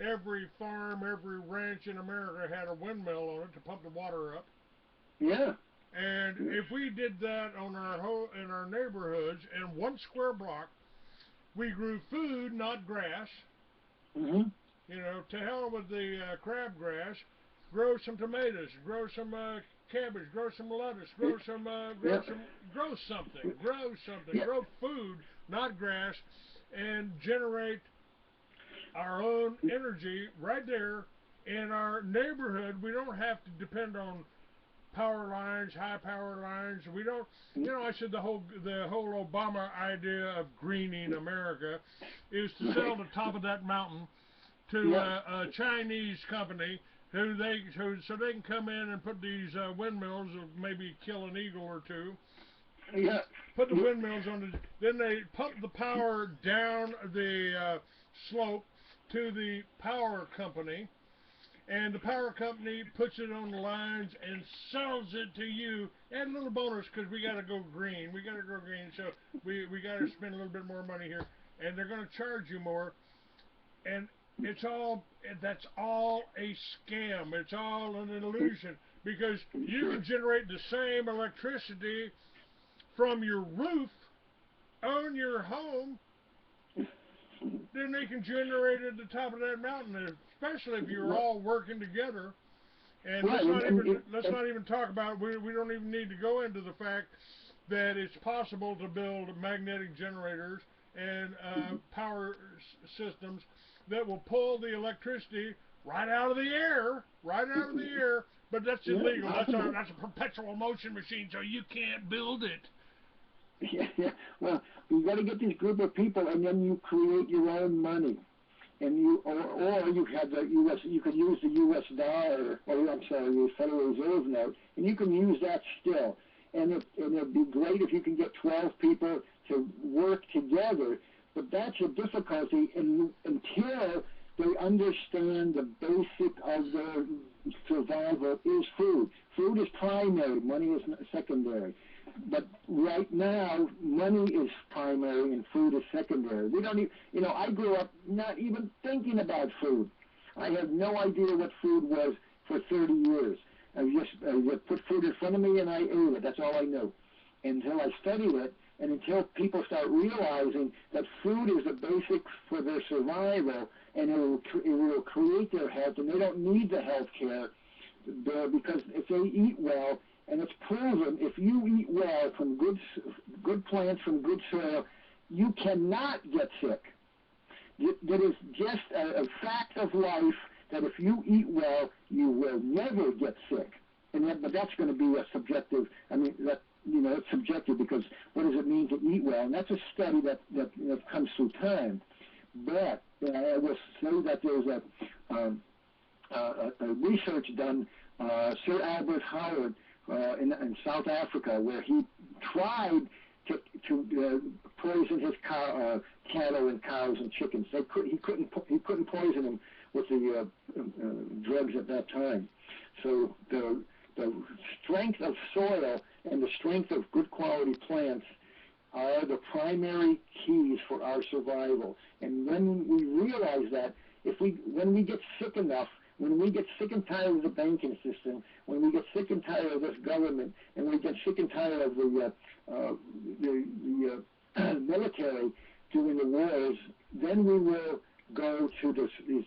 Speaker 5: Every farm, every ranch in America had a windmill on it to pump the water up.
Speaker 6: Yeah.
Speaker 5: And if we did that in our neighborhoods in one square block, we grew food, not grass.
Speaker 6: Mm-hmm.
Speaker 5: You know, to hell with the crabgrass. Grow some tomatoes. Grow some cabbage. Grow some lettuce. Grow something.
Speaker 6: Yeah.
Speaker 5: Grow food, not grass, and generate our own energy right there in our neighborhood. We don't have to depend on power lines, high power lines. We don't, you know, I said the whole Obama idea of greening America is to sell the top of that mountain to a Chinese company so they can come in and put these windmills of maybe kill an eagle or two.
Speaker 6: Yeah.
Speaker 5: Put the windmills on then they pump the power down the slope to the power company, and the power company puts it on the lines and sells it to you. Add a little bonus because we got to go green. We got to go green, so we got to spend a little bit more money here, and they're going to charge you more. And that's all a scam. It's all an illusion because you can generate the same electricity from your roof on your home, then they can generate it at the top of that mountain, especially if you're all working together. And let's not even talk about, we don't even need to go into the fact that it's possible to build magnetic generators and power systems that will pull the electricity right out of the air, but that's illegal. That's a perpetual motion machine, so you can't build it.
Speaker 6: Yeah. Well, you got to get this group of people, and then you create your own money, and you have the U.S. You can use the U.S. dollar, or I'm sorry, the Federal Reserve note, and you can use that still. And it'd be great if you can get 12 people to work together, but that's a difficulty until they understand the basic of their survival is food. Food is primary, money is secondary. But right now, money is primary and food is secondary. We don't even, I grew up not even thinking about food. I had no idea what food was for 30 years. I just put food in front of me and I ate it. That's all I knew. Until I studied it, and until people start realizing that food is the basics for their survival, and it will create their health, and they don't need the health care because if they eat well, and it's proven, if you eat well from good plants from good soil, you cannot get sick. That is just a fact of life that if you eat well, you will never get sick. But that's going to be a subjective. I mean, it's subjective because what does it mean to eat well? And that's a study that comes through time. But I will say that there's a research done, Sir Albert Howard in South Africa, where he tried to poison his cattle and cows and chickens. He couldn't poison them with the drugs at that time. So the strength of soil and the strength of good quality plants are the primary keys for our survival. And when we realize that, when we get sick enough, when we get sick and tired of the banking system, when we get sick and tired of this government, and we get sick and tired of the military doing the wars, then we will go to these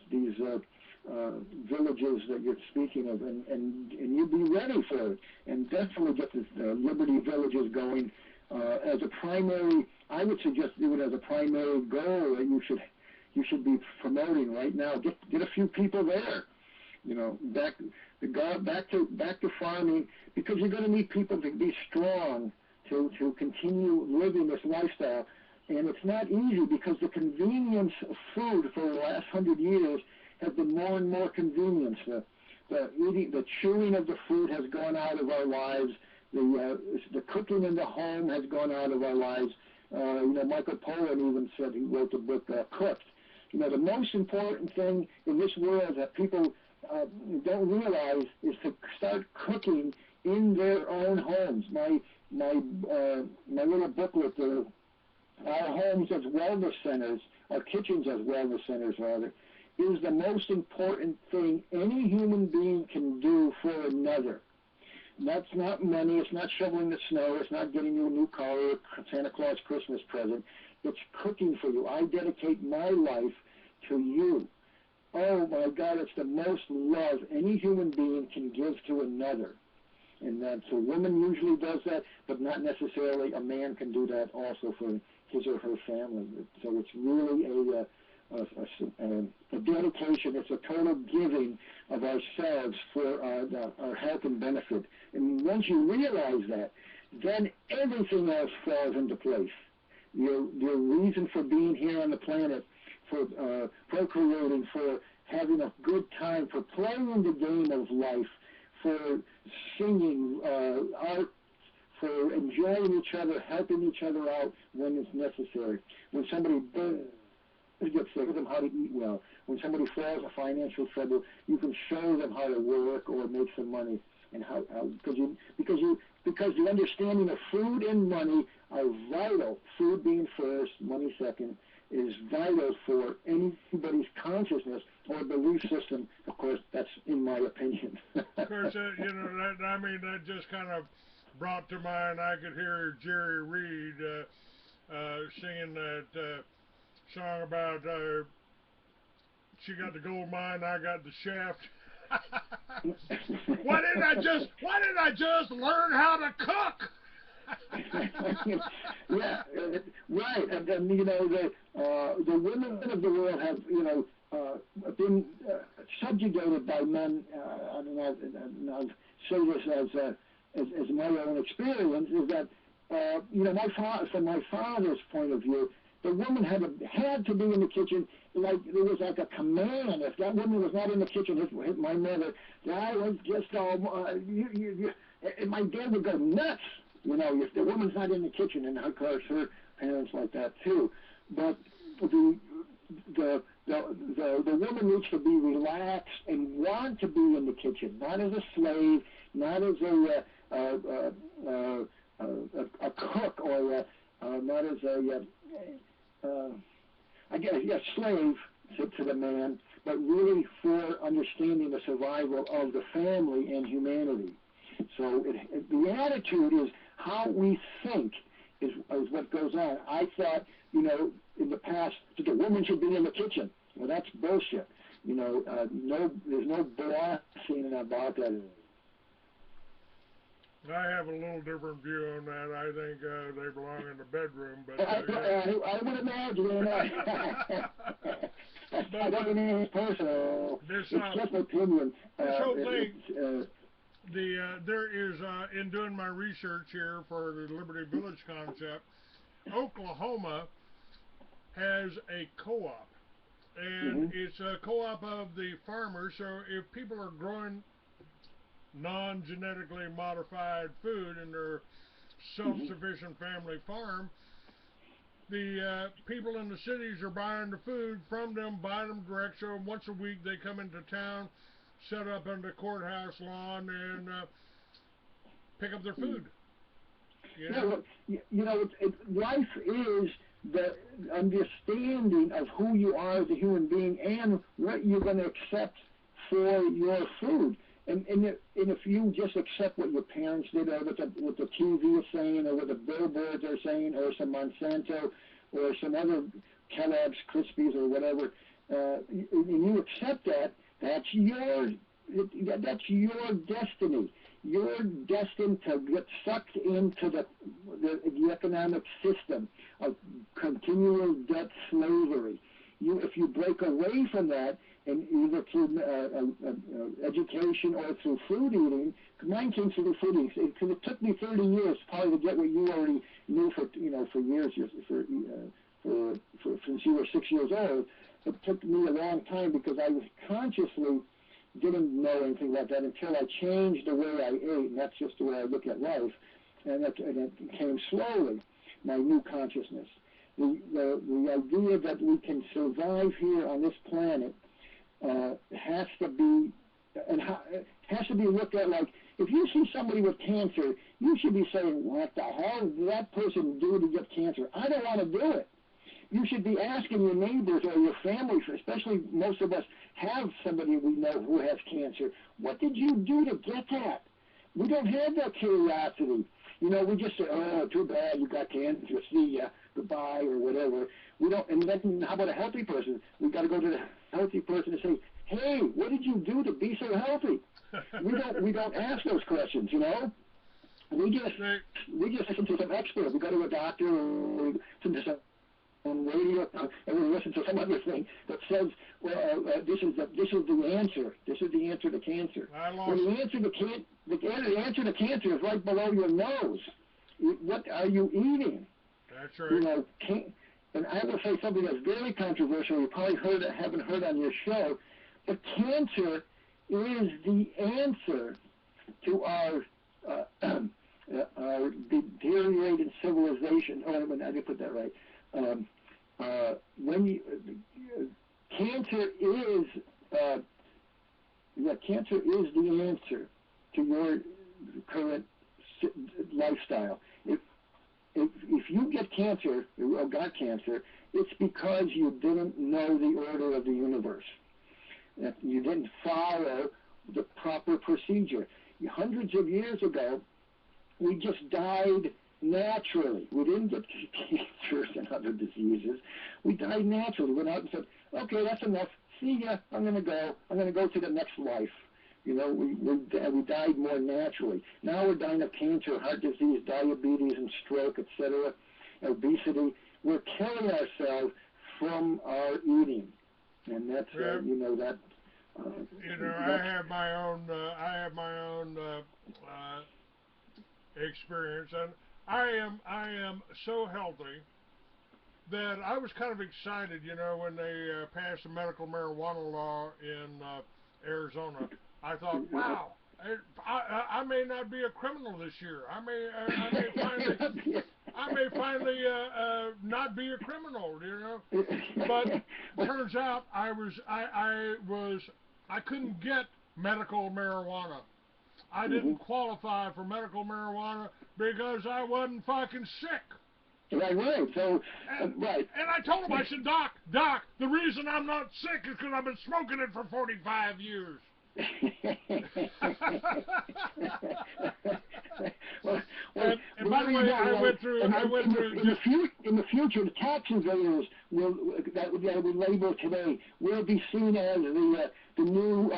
Speaker 6: villages that you're speaking of, and you'll be ready for it, and definitely get the Liberty Villages going as a primary. I would suggest do it as a primary goal that you should be promoting right now. Get a few people there, back to farming, because you're going to need people to be strong to continue living this lifestyle. And it's not easy because the convenience of food for the last 100 years has been more and more convenience. The chewing of the food has gone out of our lives. The cooking in the home has gone out of our lives. Michael Pollan even said, he wrote the book Cooked. The most important thing in this world that people don't realize is to start cooking in their own homes. My little booklet, Our Homes as Wellness Centers, Our Kitchens as Wellness Centers, rather, is the most important thing any human being can do for another. That's not money, it's not shoveling the snow, it's not getting you a new car or a Santa Claus Christmas present. It's cooking for you. I dedicate my life to you. Oh my God, it's the most love any human being can give to another. And that's a woman usually does that, but not necessarily a man can do that also for his or her family. So it's really a dedication. It's a total giving of ourselves for our health and benefit. And once you realize that, then everything else falls into place. Your reason for being here on the planet, for procreating, for having a good time, for playing the game of life, for singing, art, for enjoying each other, helping each other out when it's necessary. When somebody show them how to eat well. When somebody falls into financial trouble, you can show them how to work or make some money, and how because the understanding of food and money are vital. Food being first, money second, is vital for anybody's consciousness or belief system. Of course, that's in my opinion.
Speaker 5: Of course, that just kind of brought to mind. I could hear Jerry Reed singing that song about she got the gold mine, I got the shaft. Why didn't I just learn how to cook?
Speaker 6: Yeah, right. And you know, the women of the world have, you know, been subjugated by men. I don't know. And I'll say this as my own experience is that, you know, from my father's point of view, the woman had to be in the kitchen. Like there was like a command. If that woman was not in the kitchen, hit my mother, I was just all. And my dad would go nuts. You know, if the woman's not in the kitchen, and of course her parents like that too. But the woman needs to be relaxed and want to be in the kitchen, not as a slave, not as a cook, or not as a slave to the man, but really for understanding the survival of the family and humanity. So the attitude is how we think is what goes on. I thought, you know, in the past that the woman should be in the kitchen. Well, that's bullshit. You know, there's no bossing about that.
Speaker 5: I have a little different view on that. I think they belong in the bedroom, but
Speaker 6: I would imagine. I don't mean it's personal. It's just an opinion.
Speaker 5: This whole thing. There is, in doing my research here for the Liberty Village concept, Oklahoma has a co-op, and it's a co-op of the farmers. So if people are growing non-genetically modified food in their self-sufficient family farm, the people in the cities are buying the food from them, buying them direct. So once a week they come into town, set up on the courthouse lawn, and pick up their food. You know?
Speaker 6: Life is the understanding of who you are as a human being and what you're going to accept for your food. And if you just accept what your parents did, or what the TV is saying, or what the billboards are saying, or some Monsanto, or some other Kellogg's Krispies, or whatever, and you accept that, that's your destiny. You're destined to get sucked into the economic system of continual debt slavery. If you break away from that, and either through education or through food eating, mine came through food eating. Because it took me 30 years probably to get what you already knew for years, since you were 6 years old. It took me a long time because I consciously didn't know anything about that until I changed the way I ate, and that's just the way I look at life. And it came slowly, my new consciousness. The idea that we can survive here on this planet has to be looked at like, if you see somebody with cancer, you should be saying, what the hell did that person do to get cancer? I don't want to do it. You should be asking your neighbors or your family, especially most of us have somebody we know who has cancer, what did you do to get that? We don't have that curiosity. You know, we just say, oh, too bad you got cancer, see ya, goodbye, or whatever. We don't. And then how about a healthy person? We got to go to the healthy person and say, hey, what did you do to be so healthy? We don't ask those questions, you know. We just listen to some expert. We go to a doctor or listen to some on radio, and we listen to some other thing that says, well, this is the answer. This is the answer to cancer. Well, the answer to cancer is right below your nose. What are you eating?
Speaker 5: That's right.
Speaker 6: You know, and I will say something that's very controversial. You probably haven't heard on your show, but cancer is the answer to our deteriorated civilization. Oh, I didn't put that right. cancer is cancer is the answer to your current lifestyle. If you get cancer or got cancer, it's because you didn't know the order of the universe. You didn't follow the proper procedure. Hundreds of years ago, we just died naturally. We didn't get cancers and other diseases. We died naturally. We went out and said, okay, that's enough. See ya. I'm going to go. I'm going to go to the next life. You know, we died more naturally. Now we're dying of cancer, heart disease, diabetes, and stroke, etc., obesity. We're killing ourselves from our eating, and that's that.
Speaker 5: I have my own experience, and I am so healthy that I was kind of excited, when they passed the medical marijuana law in Arizona. I thought, wow, I may not be a criminal this year. I may finally not be a criminal, But turns out I couldn't get medical marijuana. I didn't qualify for medical marijuana because I wasn't fucking sick.
Speaker 6: Right. So, right.
Speaker 5: And I told him, I said, Doc, the reason I'm not sick is because I've been smoking it for 45 years. and by the way, I went through
Speaker 6: in the future, the tax invaders that we label today will be seen as the new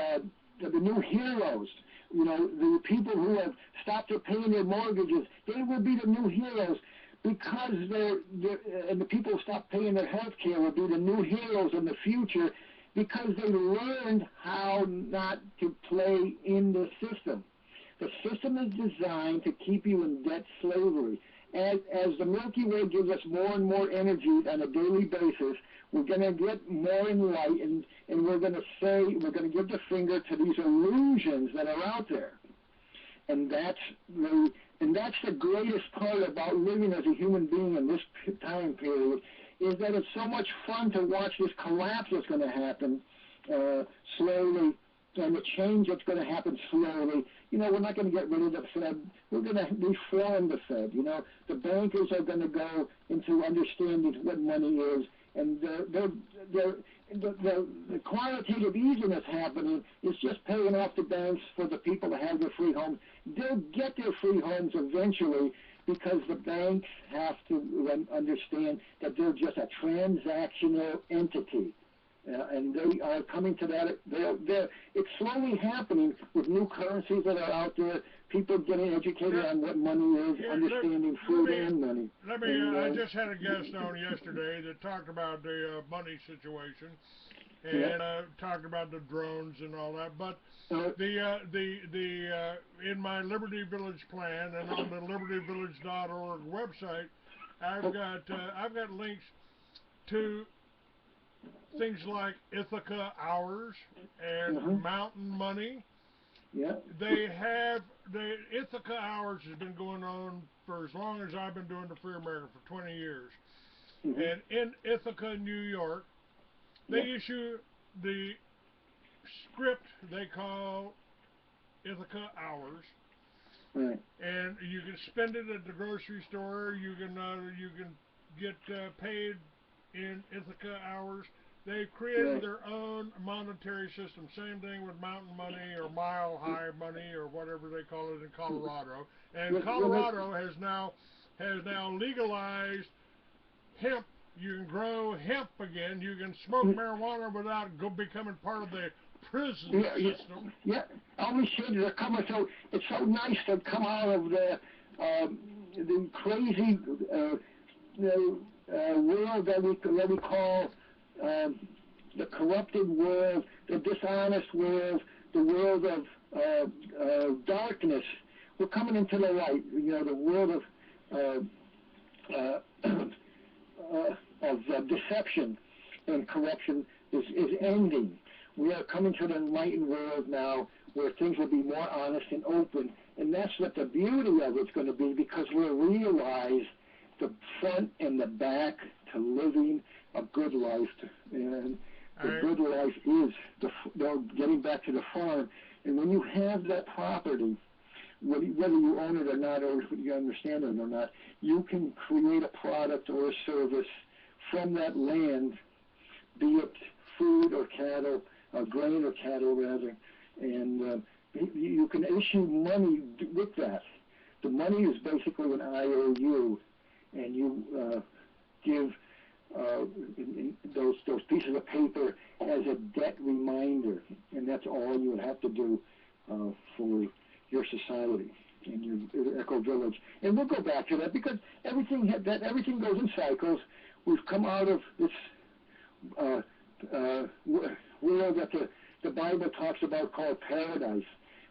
Speaker 6: heroes. The people who have stopped paying their mortgages, they will be the new heroes because and the people who stopped paying their health care will be the new heroes in the future because they learned how not to play in the system. The system is designed to keep you in debt slavery. As the Milky Way gives us more and more energy on a daily basis, we're going to get more enlightened, and we're going to give the finger to these illusions that are out there. And that's the greatest part about living as a human being in this time period, is that it's so much fun to watch this collapse that's going to happen slowly, and the change that's going to happen slowly. We're not going to get rid of the Fed. We're going to reform the Fed. The bankers are going to go into understanding what money is, and the quantitative easing that's happening is just paying off the banks for the people to have their free homes. They'll get their free homes eventually because the banks have to understand that they're just a transactional entity. And they are coming to that. It's slowly happening with new currencies that are out there, people getting educated on what money is, understanding food and money.
Speaker 5: I just had a guest on yesterday that talked about the money situation and talked about the drones and all that. But in my Liberty Village plan and on the libertyvillage.org website, I've got links to things like Ithaca Hours and Mountain Money.
Speaker 6: Yeah.
Speaker 5: The Ithaca Hours has been going on for as long as I've been doing the Free America, for 20 years. And in Ithaca, New York, they issue the script they call Ithaca Hours.
Speaker 6: Right.
Speaker 5: And you can spend it at the grocery store. You can get paid in Ithaca Hours. They've created their own monetary system. Same thing with Mountain Money or Mile High Money or whatever they call it in Colorado. And Colorado has now legalized hemp. You can grow hemp again. You can smoke marijuana without becoming part of the prison system.
Speaker 6: Yeah, all these changes are coming. So it's so nice to come out of the crazy world that we call the corrupted world, the dishonest world, the world of darkness. We're coming into the light. The world of deception and corruption is ending. We are coming to the enlightened world now, where things will be more honest and open, and that's what the beauty of it's going to be, because we'll realize the front and the back to living a good life, and the good life is getting back to the farm. And when you have that property, whether you own it or not, or you understand it or not, you can create a product or a service from that land, be it food or cattle, grain or cattle rather, and you can issue money with that. The money is basically an IOU, and you give those pieces of paper as a debt reminder, and that's all you would have to do for your society and your eco village. And we'll go back to that because everything goes in cycles. We've come out of this world that the Bible talks about called paradise.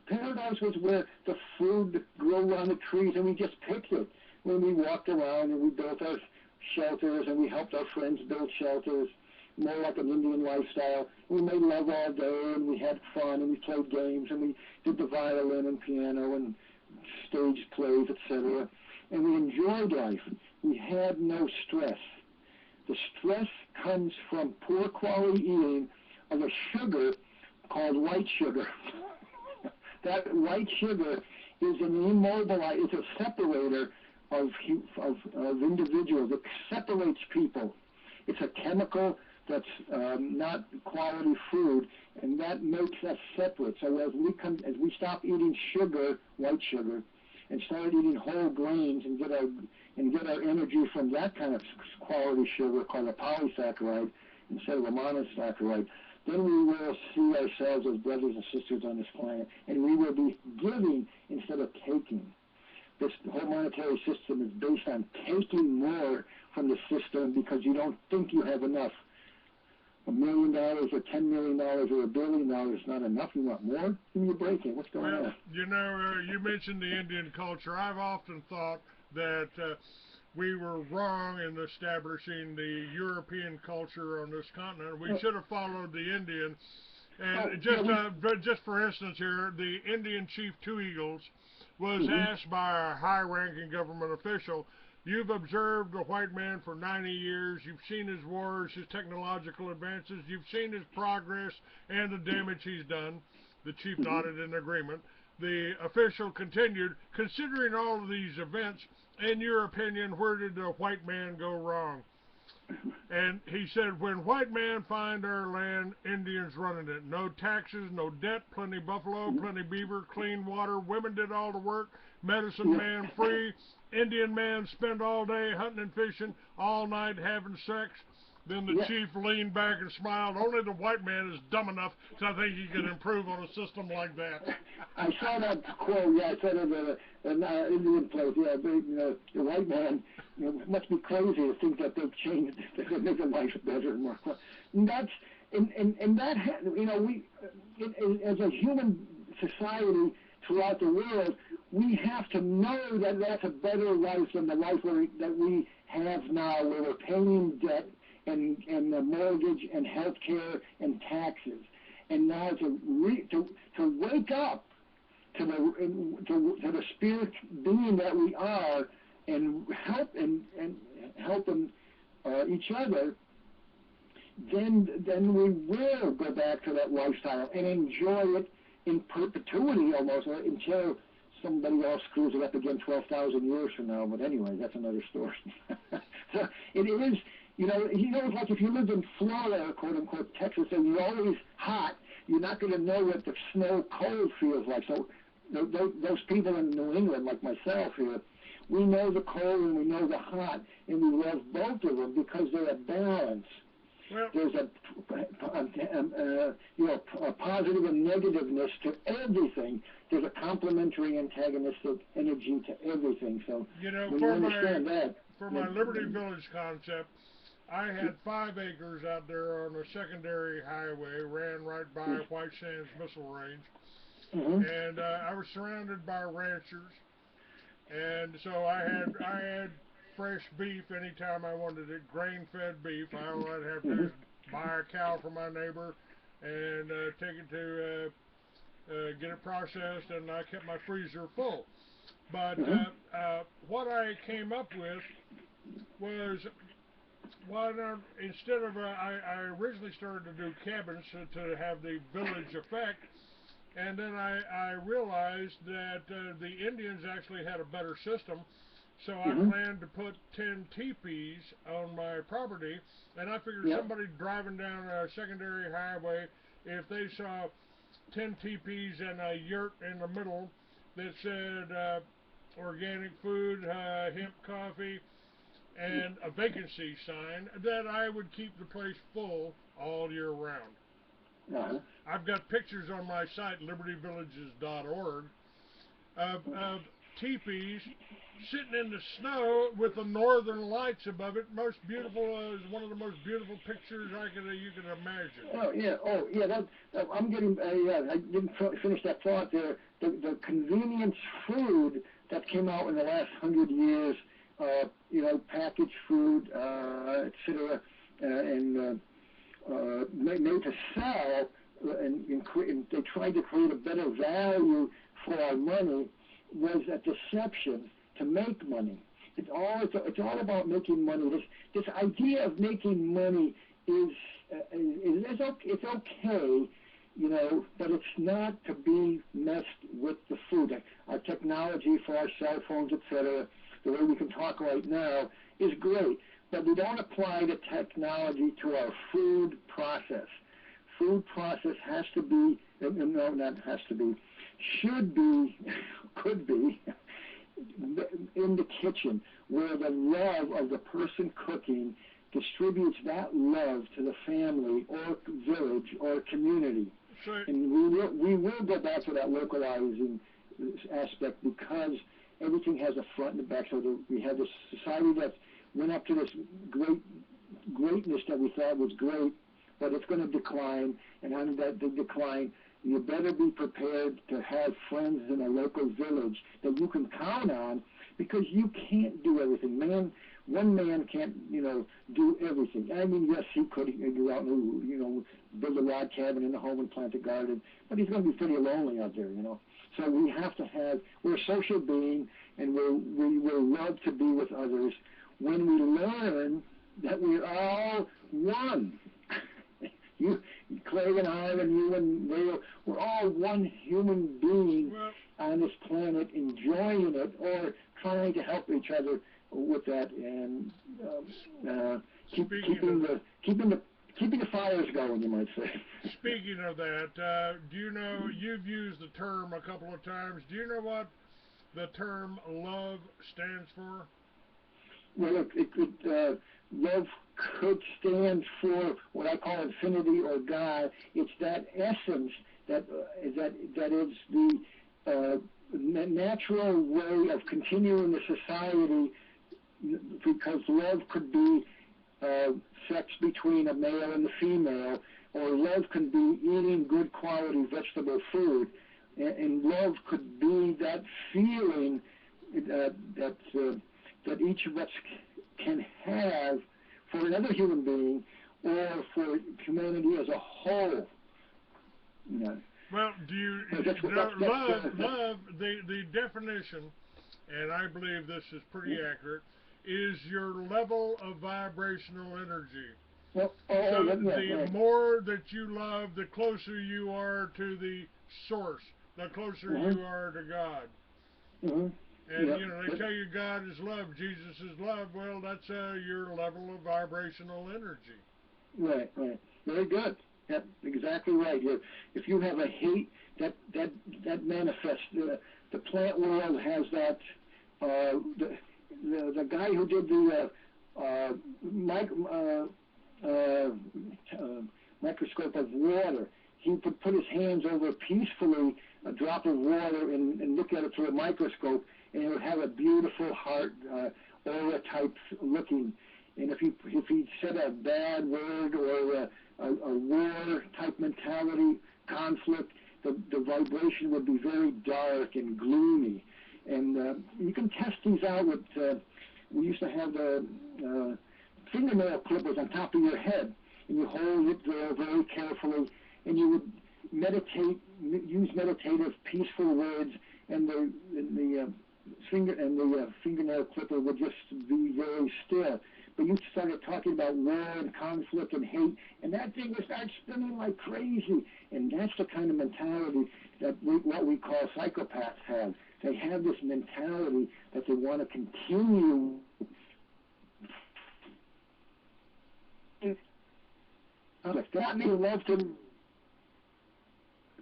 Speaker 6: Paradise was where the food grew on the trees and we just picked it. When we walked around and we built our shelters and we helped our friends build shelters, more like an Indian lifestyle. We made love all day and we had fun and we played games and we did the violin and piano and stage plays, etc. And we enjoyed life. We had no stress. The stress comes from poor quality eating of a sugar called white sugar. That white sugar is an immobilizer, it's a separator of individuals. It separates people. It's a chemical that's not quality food, and that makes us separate. So as we stop eating sugar, white sugar, and start eating whole grains and get our energy from that kind of quality sugar called a polysaccharide instead of a monosaccharide, then we will see ourselves as brothers and sisters on this planet, and we will be giving instead of taking. This whole monetary system is based on taking more from the system because you don't think you have enough. $1 million or $10 million or $1 billion is not enough. You want more? Give me a break here. What's going on?
Speaker 5: You know, you mentioned the Indian culture. I've often thought that we were wrong in establishing the European culture on this continent. We should have followed the Indian. And just for instance here, the Indian chief Two Eagles was asked by a high-ranking government official, "You've observed the white man for 90 years. You've seen his wars, his technological advances. You've seen his progress and the damage he's done." The chief nodded in agreement. The official continued, "Considering all of these events, in your opinion, where did the white man go wrong?" And he said, "When white men find our land, Indians running it. No taxes, no debt, plenty buffalo, plenty beaver, clean water. Women did all the work. Medicine man free. Indian man spend all day hunting and fishing, all night having sex." Then the chief leaned back and smiled. "Only the white man is dumb enough to think he can improve on a system like that."
Speaker 6: I saw that quote. Yeah, I saw that Indian place. Yeah, the white man must be crazy to think that they've changed, they could make their life better and more. And that's we as a human society throughout the world, we have to know that that's a better life than the life that we have now, where we're paying debt and the mortgage and health care and taxes. And now to wake up to the spirit being that we are and help each other, then we will go back to that lifestyle and enjoy it in perpetuity almost until somebody else screws it up again 12,000 years from now. But anyway, that's another story. So it is. It's like if you lived in Florida, quote unquote, Texas, and you're always hot, you're not going to know what the snow cold feels like. So those people in New England, like myself here, we know the cold and we know the hot, and we love both of them because they're a balance.
Speaker 5: Well,
Speaker 6: there's a positive and negativeness to everything. There's a complementary antagonistic energy to everything. So when you understand that.
Speaker 5: For my Liberty Village concept, I had 5 acres out there on a secondary highway, ran right by White Sands Missile Range, and I was surrounded by ranchers, and so I had fresh beef anytime I wanted it, grain-fed beef. All I'd have to do is buy a cow from my neighbor and take it to get it processed, and I kept my freezer full. But what I came up with was Well, now, instead of, I originally started to do cabins to have the village effect, and then I realized that the Indians actually had a better system, so I planned to put 10 teepees on my property, and I figured somebody driving down a secondary highway, if they saw 10 teepees and a yurt in the middle that said organic food, hemp coffee, and a vacancy sign, that I would keep the place full all year round. I've got pictures on my site, libertyvillages.org, of teepees sitting in the snow with the northern lights above it. Most beautiful, is one of the most beautiful pictures you could imagine.
Speaker 6: I'm getting. I didn't finish that thought there. The convenience food that came out in the last 100 years, packaged food, etc., and made to sell, and they tried to create a better value for our money, was a deception to make money. It's all about making money. This idea of making money it's okay, but it's not to be messed with the food. Our technology for our cell phones, etc., the way we can talk right now is great, but we don't apply the technology to our food process. Food process has to be, no, not has to be, should be, could be, in the kitchen, where the love of the person cooking distributes that love to the family or village or community.
Speaker 5: Sure.
Speaker 6: And we will go back to that localizing aspect, because everything has a front and a back. So we have this society that went up to this greatness that we thought was great, but it's going to decline, and on that decline, you better be prepared to have friends in a local village that you can count on, because you can't do everything. One man can't, do everything. I mean, yes, he could go out and, build a log cabin in the home and plant a garden, but he's going to be pretty lonely out there, So we have to we're a social being, and we will love to be with others when we learn that we're all one. You, Craig and I and you and Will, we're all one human being on this planet, enjoying it or trying to help each other with that, and keeping the fires going, you might say.
Speaker 5: Speaking of that, do you know, you've used the term a couple of times. Do you know what the term love stands for?
Speaker 6: Well, love could stand for what I call infinity or God. It's that essence that is the natural way of continuing the society, because love could be sex between a male and a female, or love can be eating good quality vegetable food, and love could be that feeling that each of us can have for another human being or for humanity as a whole.
Speaker 5: Well, love, the definition, and I believe this is pretty accurate, is your level of vibrational energy. The more that you love, the closer you are to the source, the closer you are to God. And, they tell you God is love, Jesus is love. Well, that's your level of vibrational energy.
Speaker 6: Right. Very good. Yep, exactly right. If you have a hate, that manifests. The plant world has that. The guy who did the microscope of water, he would put his hands over peacefully a drop of water and look at it through a microscope, and it would have a beautiful heart, aura type looking. And if he said a bad word or a war type mentality, conflict, the vibration would be very dark and gloomy. And you can test these out with, we used to have the fingernail clippers on top of your head, and you hold it there very carefully, and you would meditate, use meditative, peaceful words, and the fingernail clipper would just be very still. but you started talking about war and conflict and hate, and that thing would start spinning like crazy. And that's the kind of mentality that what we call psychopaths have. They have this mentality that they want to continue. That may love to,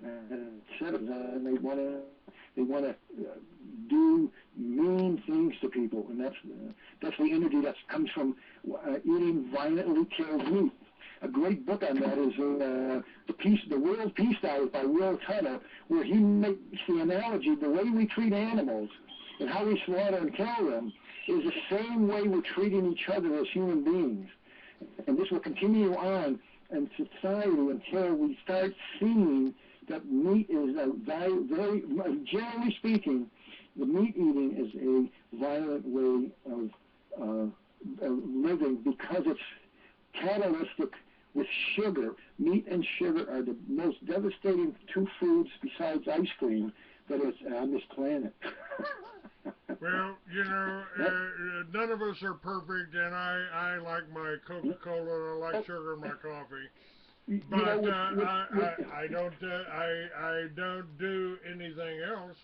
Speaker 6: and they want to do mean things to people, and that's the energy that comes from eating violently killed meat. A great book on that is the World Peace Diet by Will Tuttle, where he makes the analogy: the way we treat animals and how we slaughter and kill them is the same way we're treating each other as human beings, and this will continue on in society until we start seeing that meat is a very, generally speaking, the meat eating is a violent way of living because it's catalytic with sugar. Meat and sugar are the most devastating two foods besides ice cream that is on this planet.
Speaker 5: Well, you know, none of us are perfect, and I like my Coca-Cola and I like sugar in my coffee. But I don't do anything else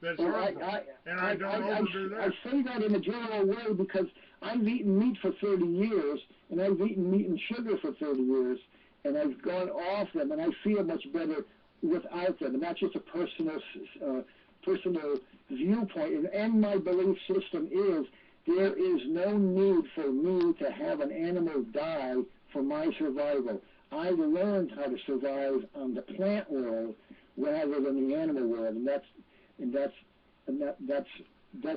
Speaker 5: that's harmful, and I don't overdo that.
Speaker 6: I say that in a general way because I've eaten meat for 30 years, and I've eaten meat and sugar for 30 years, and I've gone off them, and I feel much better without them, and that's just a personal viewpoint, and my belief system is there is no need for me to have an animal die for my survival. I learned how to survive on the plant world rather than the animal world, and that's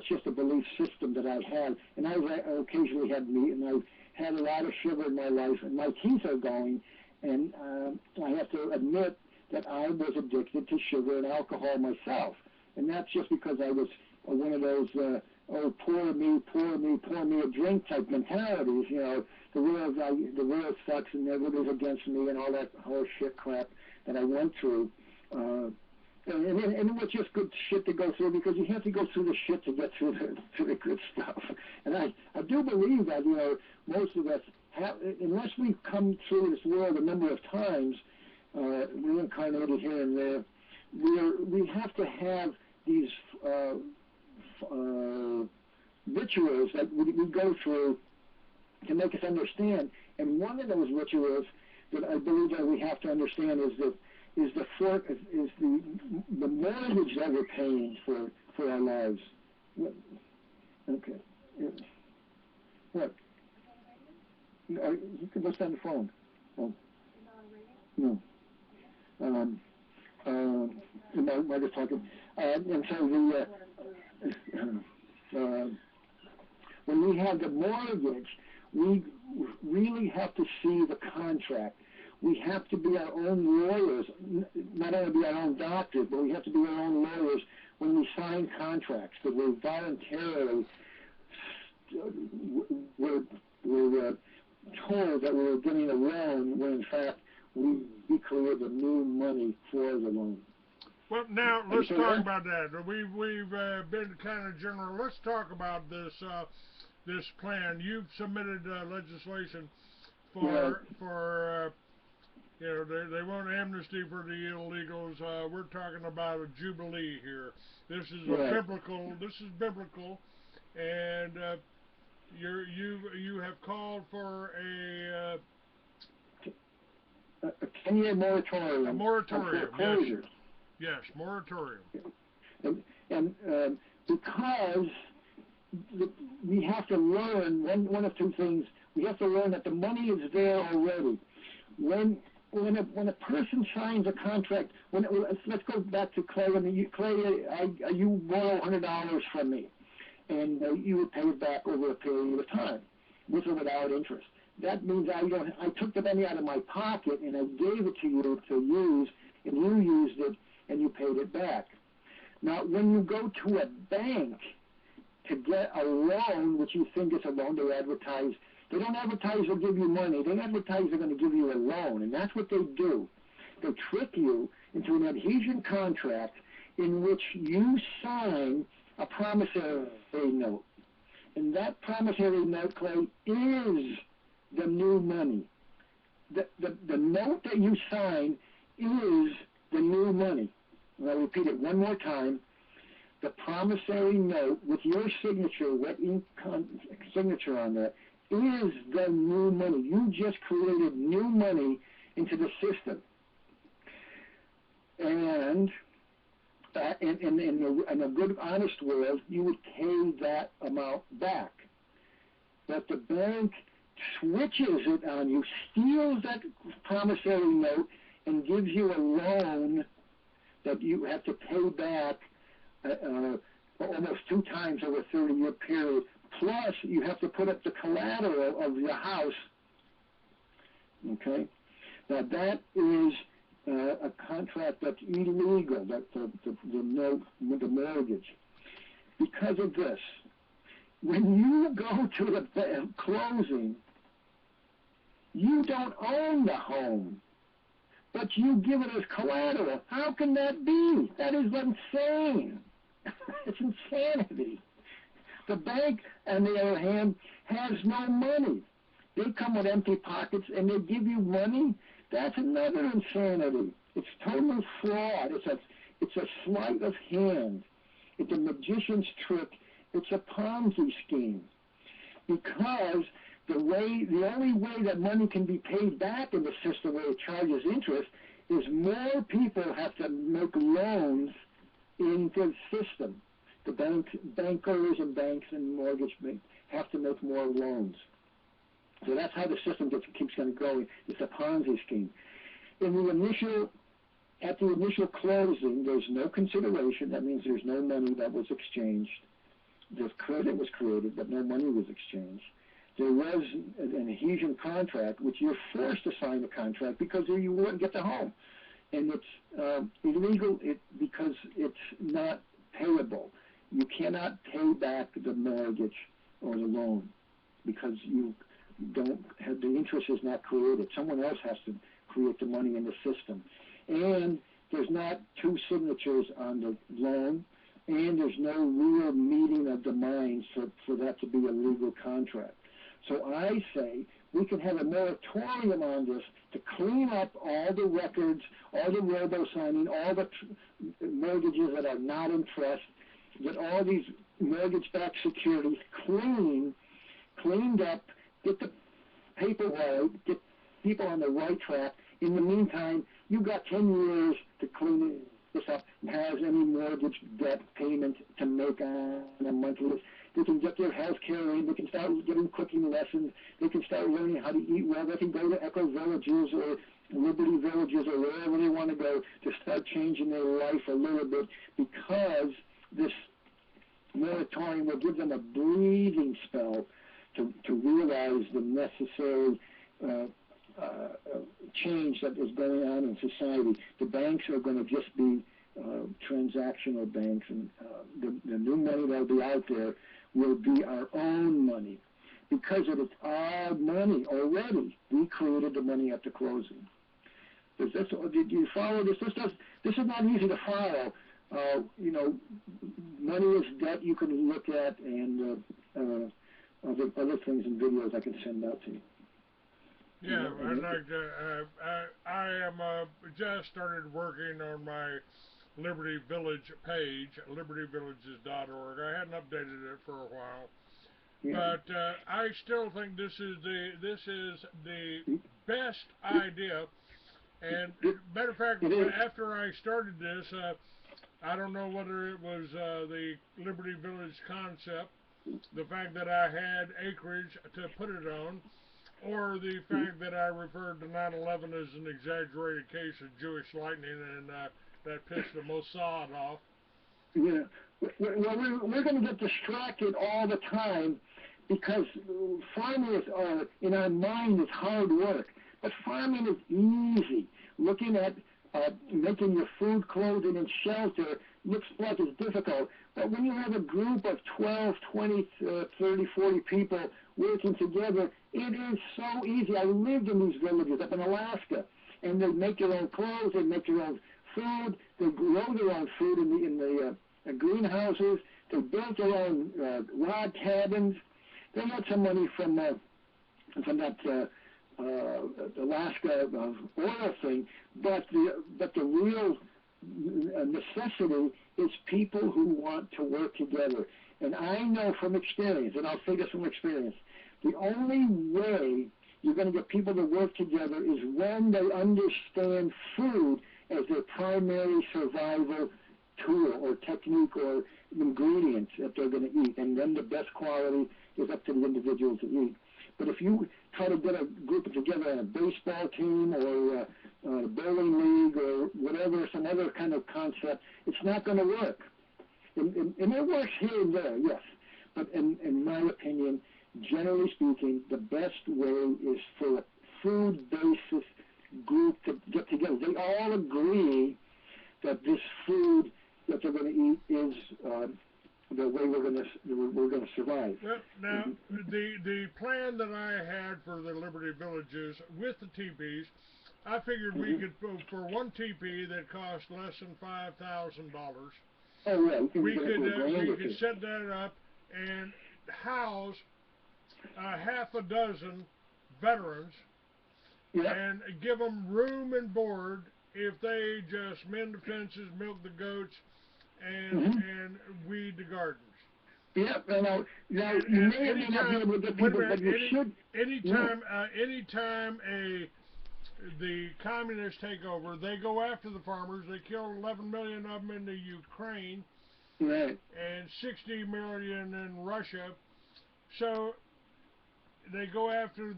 Speaker 6: just a belief system that I have. And I've occasionally had meat, and I've had a lot of sugar in my life, and my teeth are going, and I have to admit that I was addicted to sugar and alcohol myself. And that's just because I was one of those, poor me a drink type mentalities. You know, the world sucks and everybody's against me and all that horse shit crap that I went through. And it was just good shit to go through because you have to go through the shit to get through the good stuff. And I do believe that, you know, most of us have, unless we've come through this world a number of times, reincarnated here and there, we have to have these rituals that we go through to make us understand. And one of those rituals that I believe that we have to understand is the mortgage that we're paying for our lives. Okay. What? What's on the phone? Oh. No. Am I just talking? And so when we have the mortgage, we really have to see the contract. We have to be our own lawyers, not only be our own doctors, but we have to be our own lawyers when we sign contracts, that we're voluntarily, we're told that we're getting a loan when in fact we create the new money for the loan.
Speaker 5: Well, now let's talk about that. We've been kind of general. Let's talk about this this plan. You've submitted legislation for you know, they want amnesty for the illegals. We're talking about a jubilee here. This is biblical. This is biblical, and you have called for a
Speaker 6: 10-year moratorium.
Speaker 5: A moratorium.
Speaker 6: Yes.
Speaker 5: Yes, moratorium.
Speaker 6: And because we have to learn one of two things. We have to learn that the money is there already. When a person signs a contract, let's go back to Clay. You borrow $100 from me, and you would pay it back over a period of time, with or without interest. That means I took the money out of my pocket and I gave it to you to use, and you used it and you paid it back. Now, when you go to a bank to get a loan, which you think is a loan, they advertise. They don't advertise they'll give you money. They advertise they're going to give you a loan, and that's what they do. They trick you into an adhesion contract in which you sign a promissory note. And that promissory note, Clay, is the new money. The note that you sign is the new money. And I'll repeat it one more time. The promissory note with your signature, wet ink signature on that, is the new money. You just created new money into the system. And in a good, honest world, you would pay that amount back. But the bank switches it on you, steals that promissory note, and gives you a loan that you have to pay back almost 2 times over a 30-year period. Plus, you have to put up the collateral of your house. Okay? Now, that is a contract that's illegal, that the note, the mortgage. Because of this, when you go to the closing, you don't own the home, but you give it as collateral. How can that be? That is insane. It's insanity. The bank, on the other hand, has no money. They come with empty pockets and they give you money. That's another insanity. It's total fraud. It's a sleight of hand. It's a magician's trick. It's a Ponzi scheme. Because the only way that money can be paid back in the system where it charges interest is more people have to make loans into the system. The bankers and banks and mortgage have to make more loans. So that's how the system keeps on going. It's a Ponzi scheme. At the initial closing, there's no consideration. That means there's no money that was exchanged. The credit was created, but no money was exchanged. There was an adhesion contract, which you're forced to sign a contract because you wouldn't get the home. And it's illegal because it's not payable. You cannot pay back the mortgage or the loan because you don't have, the interest is not created. Someone else has to create the money in the system. And there's not 2 signatures on the loan, and there's no real meeting of the minds for that to be a legal contract. So I say we can have a moratorium on this to clean up all the records, all the robo-signing, all the mortgages that are not in trust, get all these mortgage-backed securities cleaned up, get the paper right, get people on the right track. In the meantime, you've got 10 years to clean this up and has any mortgage debt payment to make on a monthly list. They can get their health care in. They can start getting cooking lessons. They can start learning how to eat well. They can go to Echo Villages or Liberty Villages or wherever they want to go to start changing their life a little bit, because this moratorium will give them a breathing spell to realize the necessary change that is going on in society. The banks are going to just be transactional banks, and the new money that will be out there will be our own money. Because it is our money already, we created the money at the closing. Did you follow this? This is not easy to follow. Money is debt you can look at, and other things and videos I can send out to you.
Speaker 5: Yeah, I'd like to. I am just started working on my Liberty Village page, libertyvillages.org. I hadn't updated it for a while, but I still think this is the best idea. And matter of fact, after I started this, I don't know whether it was the Liberty Village concept, the fact that I had acreage to put it on, or the fact that I referred to 9/11 as an exaggerated case of Jewish lightning, and that pissed the Mossad off.
Speaker 6: Yeah. Well, we're going to get distracted all the time because farming is, in our mind, is hard work. But farming is easy. Looking at making your food, clothing, and shelter looks like it's difficult. But when you have a group of 12, 20, 30, 40 people working together, it is so easy. I lived in these villages up in Alaska, and they make their own clothes, they make their own food, they grow their own food in the greenhouses, They built their own log cabins. They got some money from that Alaska oil thing, but the real necessity is people who want to work together. And I know from experience, and I'll say this from experience, the only way you're going to get people to work together is when they understand food as their primary survival tool or technique or ingredients that they're going to eat. And then the best quality is up to the individual to eat. But if you try to get a group together on a baseball team or a bowling league or whatever, some other kind of concept, it's not going to work. And it works here and there, yes. But in my opinion, generally speaking, the best way is for a food basis group to get together. They all agree that this food that they're going to eat is the way we're going to survive.
Speaker 5: Well, now the plan that I had for the Liberty Villages with the teepees, I figured we could for one teepee that cost less than $5,000.
Speaker 6: Oh yeah,
Speaker 5: we could set that up and house half a dozen veterans, and give them room and board if they just mend the fences, milk the goats, and weed the gardens.
Speaker 6: Yeah, now you may or may not be able to get people, but you should.
Speaker 5: Anytime the communists take over, they go after the farmers. They kill 11 million of them in the Ukraine,
Speaker 6: right,
Speaker 5: and 60 million in Russia. So they go after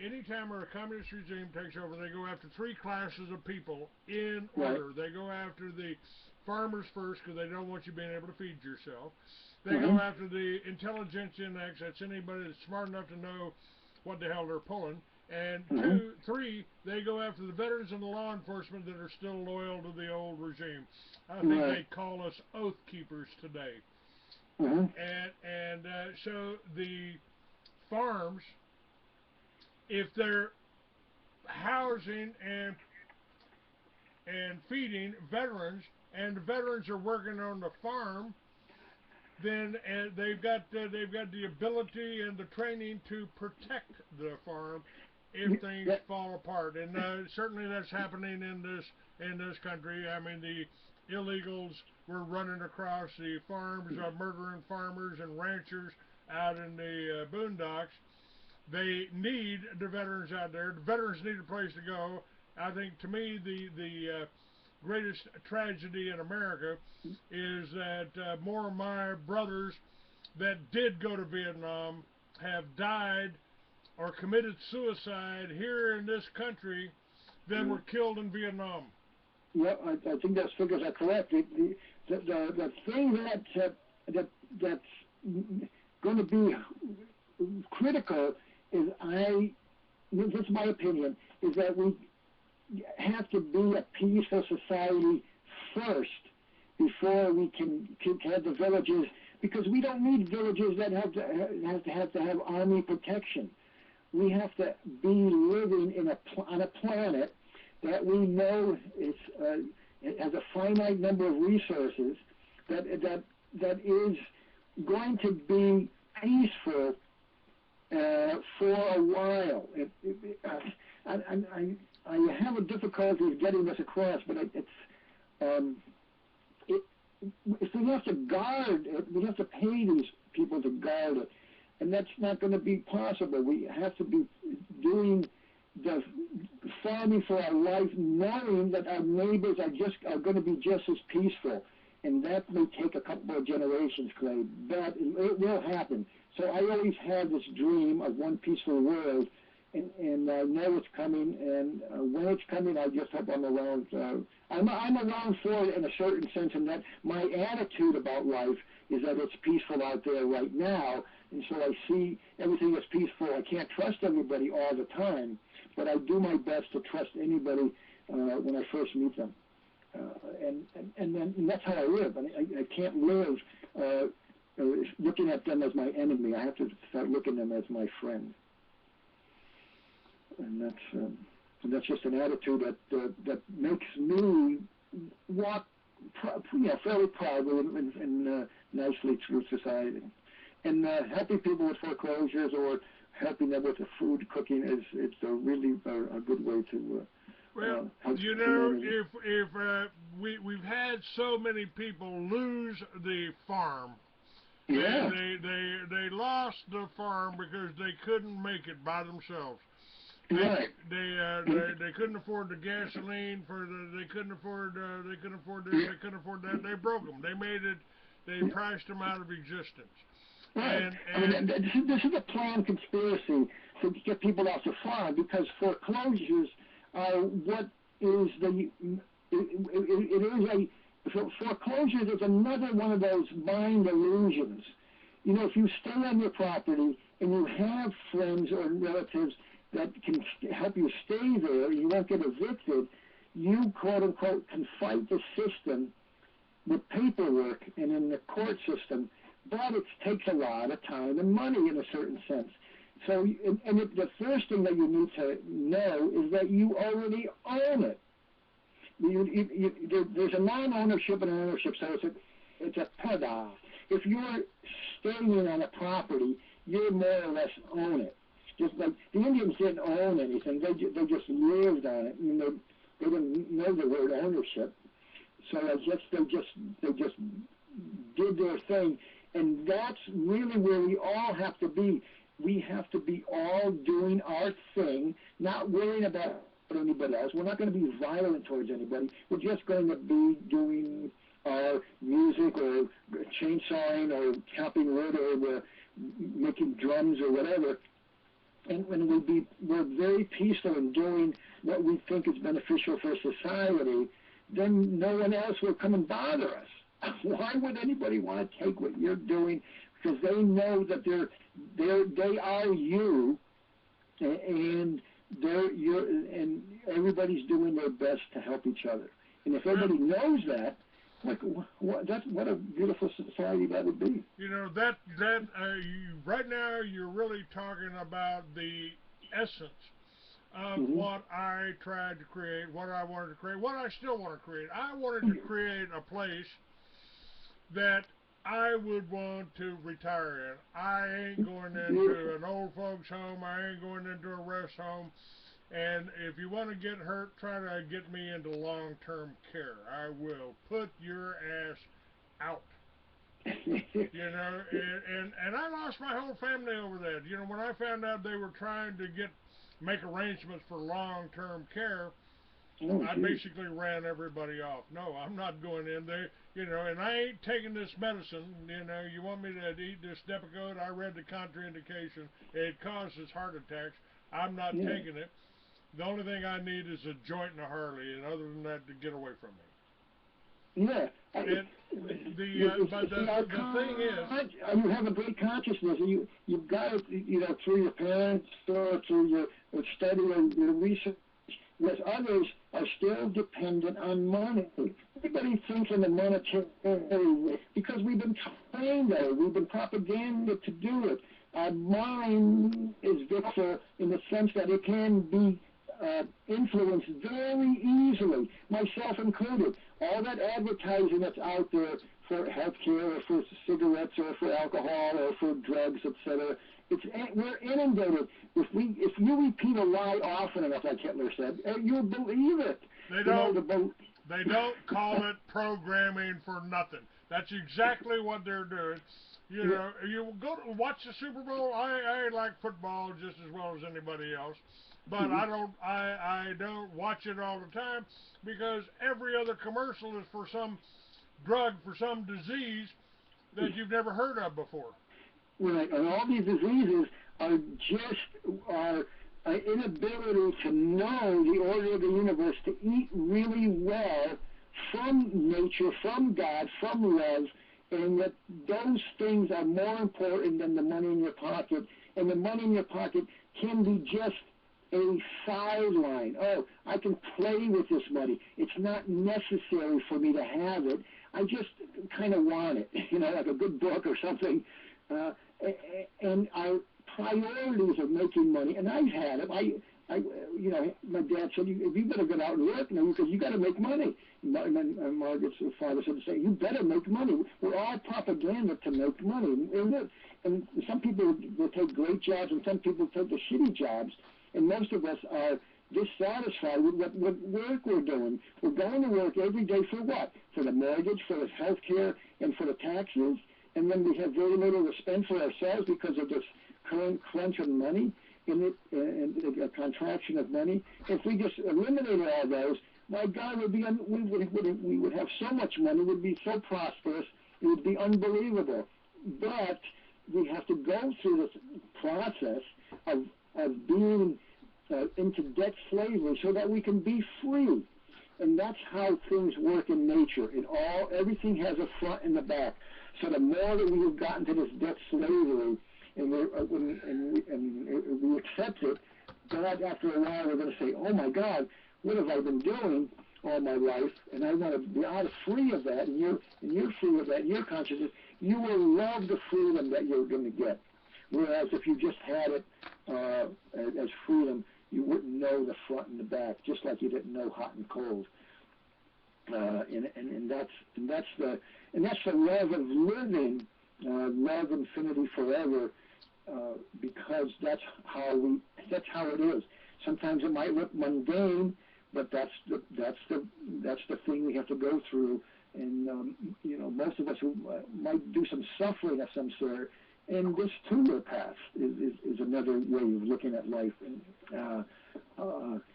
Speaker 5: anytime a communist regime takes over, they go after three classes of people in order. Right. They go after the farmers first because they don't want you being able to feed yourself. They go after the intelligentsia next. That's anybody that's smart enough to know what the hell they're pulling. And three, they go after the veterans and the law enforcement that are still loyal to the old regime. I think they call us oath keepers today. And so the farms, if they're housing and feeding veterans, and the veterans are working on the farm, then they've got the ability and the training to protect the farm if things fall apart. And certainly that's happening in this country. I mean, the illegals were running across the farms, murdering farmers and ranchers out in the boondocks. They need the veterans out there. The veterans need a place to go. I think, to me, the greatest tragedy in America is that more of my brothers that did go to Vietnam have died or committed suicide here in this country than were killed in Vietnam.
Speaker 6: Yeah, I think those figures are correct. The thing that's going to be critical is, this is my opinion, is that we have to be a peaceful society first before we can have the villages, because we don't need villages that have to have army protection. We have to be living on a planet that we know has a finite number of resources, that is going to be peaceful for a while. I have a difficulty getting this across, but if we have to guard it, we have to pay these people to guard it, and that's not going to be possible. We have to be doing the farming for our life, knowing that our neighbors are going to be just as peaceful, and that may take a couple of generations, Clay, but it will happen. So I always had this dream of one peaceful world, and I know it's coming, and when it's coming, I just hope I'm around. I'm around for it in a certain sense, in that my attitude about life is that it's peaceful out there right now, and so I see everything as peaceful. I can't trust everybody all the time, but I do my best to trust anybody when I first meet them, and that's how I live. I can't live looking at them as my enemy. I have to start looking at them as my friend. And that's just an attitude that makes me walk fairly proudly and nicely through society. And helping people with foreclosures or helping them with the food cooking it's a really a good way to help
Speaker 5: you know, if we've had so many people lose the farm.
Speaker 6: Yeah.
Speaker 5: They lost the farm because they couldn't make it by themselves.
Speaker 6: Right.
Speaker 5: They couldn't afford the gasoline they couldn't afford this, they couldn't afford that. They broke them. They made it. They priced them out of existence.
Speaker 6: Right.
Speaker 5: And
Speaker 6: This is a planned conspiracy to get people off the farm because foreclosures are what is foreclosures is another one of those mind illusions. You know, if you stay on your property and you have friends or relatives that can help you stay there, you won't get evicted, you, quote unquote, can fight the system with paperwork and in the court system, but it takes a lot of time and money in a certain sense. So, the first thing that you need to know is that you already own it. There's a non-ownership and an ownership, so it's a paradox. If you're staying on a property, you more or less own it. Just like the Indians didn't own anything, they just lived on it. You know, they didn't know the word ownership, so they just did their thing, and that's really where we all have to be. We have to be all doing our thing, not worrying about anybody else. We're not going to be violent towards anybody. We're just going to be doing our music or chainsawing or chopping wood or making drums or whatever. And when we're very peaceful in doing what we think is beneficial for society, then no one else will come and bother us. Why would anybody want to take what you're doing? Because they know that they are you, and and everybody's doing their best to help each other. And if everybody knows that, what a beautiful society that would be.
Speaker 5: You know right now you're really talking about the essence of what I tried to create, what I wanted to create, what I still want to create. I wanted to create a place that I would want to retire in. I ain't going into an old folks home. I ain't going into a rest home. And if you want to get hurt, try to get me into long-term care. I will put your ass out. You know, and I lost my whole family over that. You know, when I found out they were trying to make arrangements for long-term care, I basically ran everybody off. No, I'm not going in there. You know, and I ain't taking this medicine. You know, you want me to eat this Depakote? I read the contraindication. It causes heart attacks. I'm not taking it. The only thing I need is a joint and a Harley, and other than that, to get away from me.
Speaker 6: Yeah.
Speaker 5: And the thing is,
Speaker 6: you have a great consciousness. You've got it, you know, through your parents or through your study or your research. Whereas others are still dependent on money. Everybody thinks in the monetary way because we've been trained there. We've been propagandized to do it. Our mind is beautiful in the sense that it can be influenced very easily, myself included. All that advertising that's out there for healthcare or for cigarettes or for alcohol or for drugs, etc. We're inundated. If you repeat a lie often enough, like Hitler said, you'll believe it.
Speaker 5: They don't call it programming for nothing. That's exactly what they're doing. You know, you go to watch the Super Bowl. I like football just as well as anybody else, but I don't watch it all the time because every other commercial is for some drug for some disease that you've never heard of before.
Speaker 6: Right, and all these diseases are just our inability to know the order of the universe, to eat really well from nature, from God, from love, and that those things are more important than the money in your pocket. And the money in your pocket can be just a sideline. Oh, I can play with this money. It's not necessary for me to have it. I just kind of want it, you know, like a good book or something. And our priorities of making money, and I've had them. my dad said, you better get out and work now because you got to make money. And Margaret's father said the same. You better make money. We're all propaganda to make money. And some people will take great jobs, and some people take the shitty jobs. And most of us are dissatisfied with what work we're doing. We're going to work every day for what? For the mortgage, for the health care, and for the taxes. And then we have very little to spend for ourselves because of this current crunch of money and a contraction of money. If we just eliminated all those, my God, we would have so much money. We'd be so prosperous. It would be unbelievable. But we have to go through this process of being into debt slavery so that we can be free. And that's how things work in nature. Everything has a front and a back. So the more that we have gotten to this debt slavery, and we accept it, God, after a while, we're going to say, "Oh my God, what have I been doing all my life?" And I want to be free of that. And you're free of that. In your consciousness, you will love the freedom that you're going to get. Whereas if you just had it as freedom, you wouldn't know the front and the back, just like you didn't know hot and cold. And that's the love of living, love infinity forever, because that's how it is. Sometimes it might look mundane, but that's the thing we have to go through. And most of us who might do some suffering of some sort. And this too will pass is another way of looking at life. And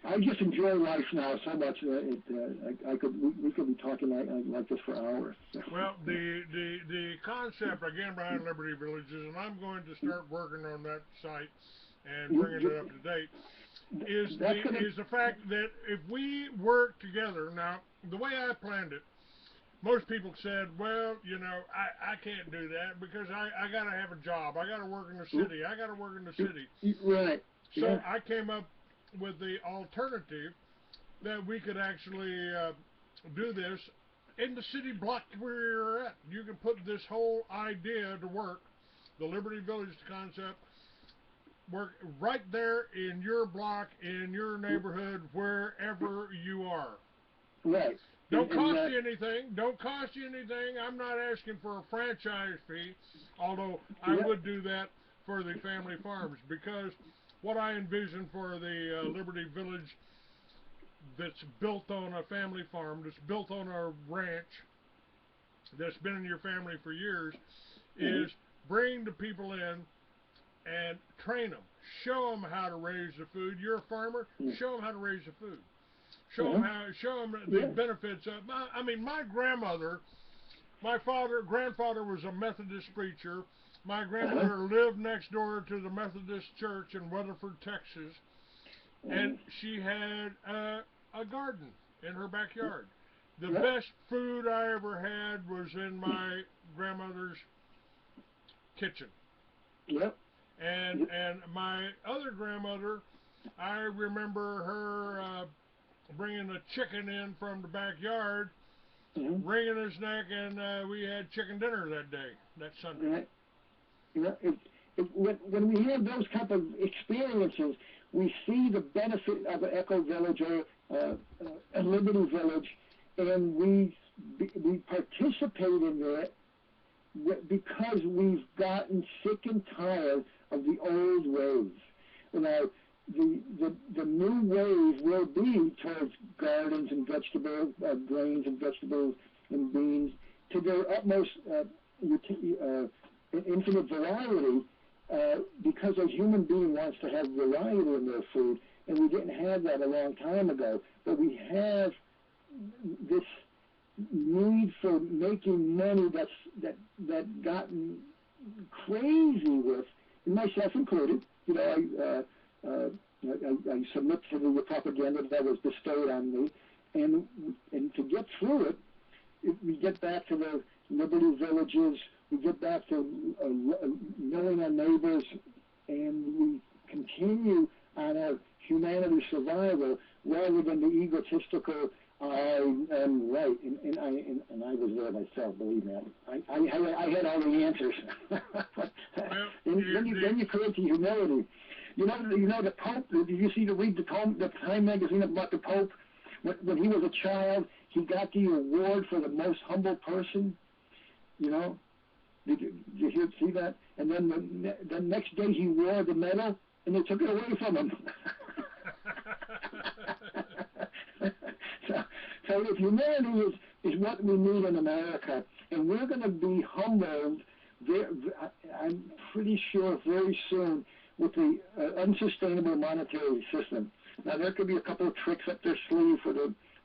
Speaker 6: I just enjoy life now so much that we could be talking like this for hours.
Speaker 5: Well, the concept again behind Liberty Villages, and I'm going to start working on that site and bringing it up to date, is the fact that if we work together. Now, the way I planned it, most people said, well, I can't do that because I got to have a job. I got to work in the city. I got to work in the city.
Speaker 6: Right.
Speaker 5: So
Speaker 6: yeah.
Speaker 5: I came up with the alternative that we could actually do this in the city block where you're at. You can put this whole idea to work, the Liberty Village concept, work right there in your block, in your neighborhood, wherever you are.
Speaker 6: Right.
Speaker 5: Don't cost you anything. Don't cost you anything. I'm not asking for a franchise fee, although I would do that for the family farms, because what I envision for the Liberty Village that's built on a family farm, that's built on a ranch, that's been in your family for years, is bring the people in and train them. Show them how to raise the food. You're a farmer. Show them how to raise the food. Show them the benefits of. My grandmother, my grandfather was a Methodist preacher. My grandmother lived next door to the Methodist church in Weatherford, Texas, and she had a garden in her backyard. The best food I ever had was in my grandmother's kitchen.
Speaker 6: Yep.
Speaker 5: And my other grandmother, I remember her bringing a chicken in from the backyard, wringing his neck, and we had chicken dinner that Sunday.
Speaker 6: Right. When we have those type of experiences, we see the benefit of an eco village or a Liberty Village, and we participate in that because we've gotten sick and tired of the old ways. The new wave will be towards gardens and vegetables, grains and vegetables and beans to their utmost infinite variety, because a human being wants to have variety in their food, and we didn't have that a long time ago. But we have this need for making money that gotten crazy with, and myself included. I submit to the propaganda that was bestowed on me, and to get through it, we get back to the Liberty Villages, we get back to knowing our neighbors, and we continue on our humanity survival rather than the egotistical I am right, and I was there myself. Believe me, I had all the answers. Then you create the humility. You know the Pope. Did you see read the Time magazine about the Pope? When he was a child, he got the award for the most humble person. You know, did you see that? And then the next day he wore the medal, and they took it away from him. So if humanity is what we need in America, and we're going to be humbled, I'm pretty sure very soon, with the unsustainable monetary system. Now there could be a couple of tricks up their sleeve for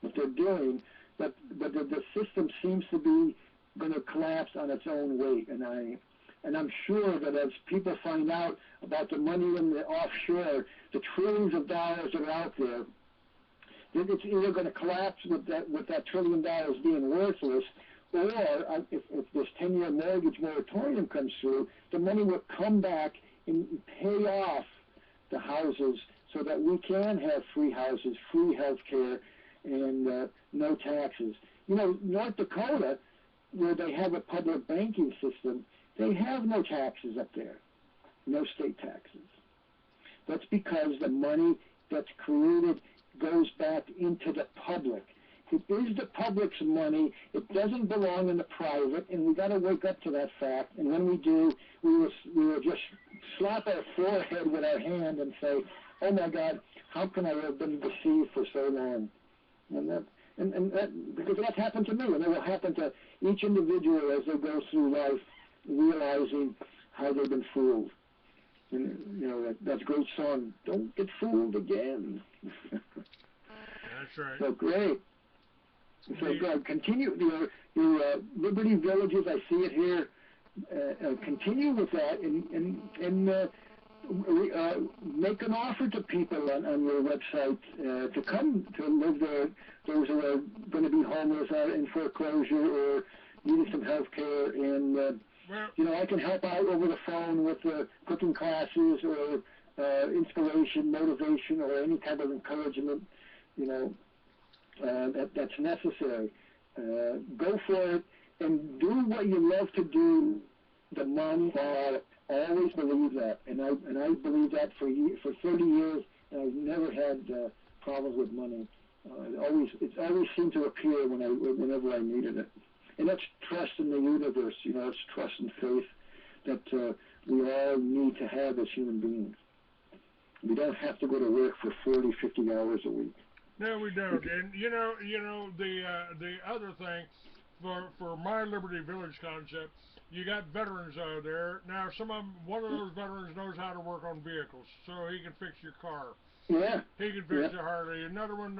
Speaker 6: what they're doing, but the system seems to be going to collapse on its own weight, and I'm sure that as people find out about the money in the offshore, the trillions of dollars that are out there, that it's either going to collapse with that $1 trillion being worthless, or if this 10-year mortgage moratorium comes through, the money will come back and pay off the houses so that we can have free houses, free health care, and no taxes. You know, North Dakota, where they have a public banking system, they have no taxes up there, no state taxes. That's because the money that's created goes back into the public. It is the public's money. It doesn't belong in the private, and we got to wake up to that fact. And when we do, we will just slap our forehead with our hand and say, "Oh my God, how can I have been deceived for so long?" And that because that's happened to me, and it will happen to each individual as they go through life, realizing how they've been fooled. And you know that great song, "Don't Get Fooled Again."
Speaker 5: That's right.
Speaker 6: So great. So continue your Liberty Villages. I see it here. Continue with that and make an offer to people on your website to come to live there. Those who are going to be homeless, are in foreclosure, or needing some health care, and you know, I can help out over the phone with cooking classes or inspiration, motivation, or any type of encouragement. You know. That's necessary. Go for it and do what you love to do. The money, I always believe that, and I believe that for 30 years, and I've never had problems with money. It always seemed to appear whenever I needed it, and that's trust in the universe. You know, it's trust and faith that we all need to have as human beings. We don't have to go to work for 40, 50 hours a week.
Speaker 5: No, we don't. And you know the other thing for my Liberty Village concept, you got veterans out there. Now, one of those veterans knows how to work on vehicles, so he can fix your car.
Speaker 6: Yeah.
Speaker 5: He can fix your Harley. Another one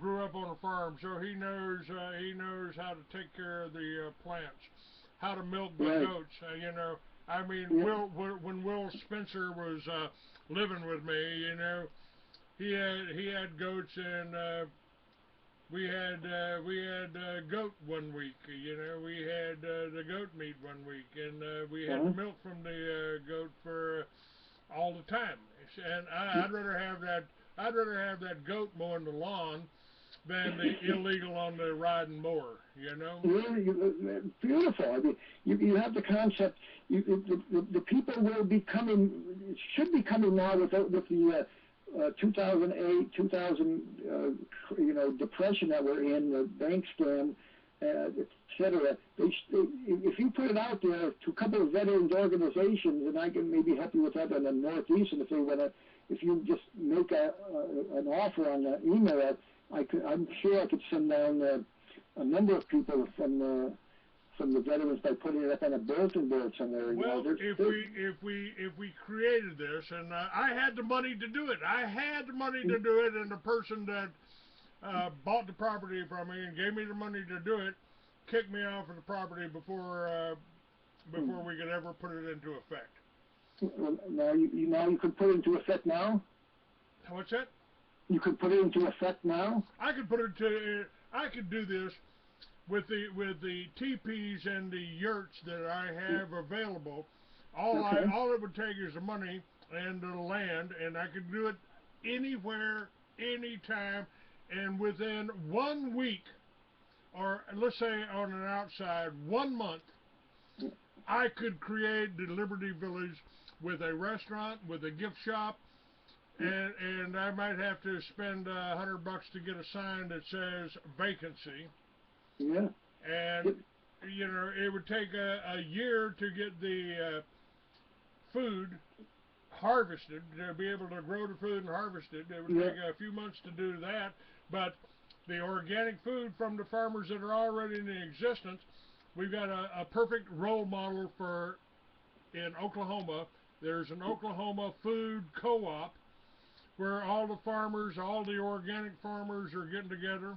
Speaker 5: grew up on a farm, so he knows how to take care of the plants, how to milk the goats. You know, I mean, when Will Spencer was living with me, you know. He had goats, and we had goat one week. You know, we had the goat meat one week, and we had the milk from the goat for all the time. And I'd rather have that. I'd rather have that goat mowing the lawn than the illegal on the riding mower. You know.
Speaker 6: Yeah, beautiful. I mean, you have the concept. The people will be coming. Should be coming now with the 2008, 2000, depression that we're in, the bank scam, etc. If you put it out there to a couple of veterans organizations, and I can maybe help you with that in the Northeast, and if you just make an offer on the email, I'm sure I could send down a number of people from the veterans by putting it up on a bulletin board somewhere.
Speaker 5: Well, if we created this, and I had the money to do it, and the person that bought the property from me and gave me the money to do it kicked me off of the property before we could ever put it into effect.
Speaker 6: Well, now you could put it into effect now.
Speaker 5: What's that?
Speaker 6: You could put it into effect now.
Speaker 5: I could do this with the teepees and the yurts that I have available. All it would take is the money and the land, and I could do it anywhere, anytime, and within 1 week, or let's say on an outside 1 month, I could create the Liberty Village with a restaurant, with a gift shop, and I might have to spend $100 to get a sign that says vacancy.
Speaker 6: Yeah.
Speaker 5: And you know, it would take a year to get the food harvested, to be able to grow the food and harvest it. It would take a few months to do that, but the organic food from the farmers that are already in existence, we've got a perfect role model for in Oklahoma. There's an Oklahoma food co-op where all the farmers, all the organic farmers are getting together.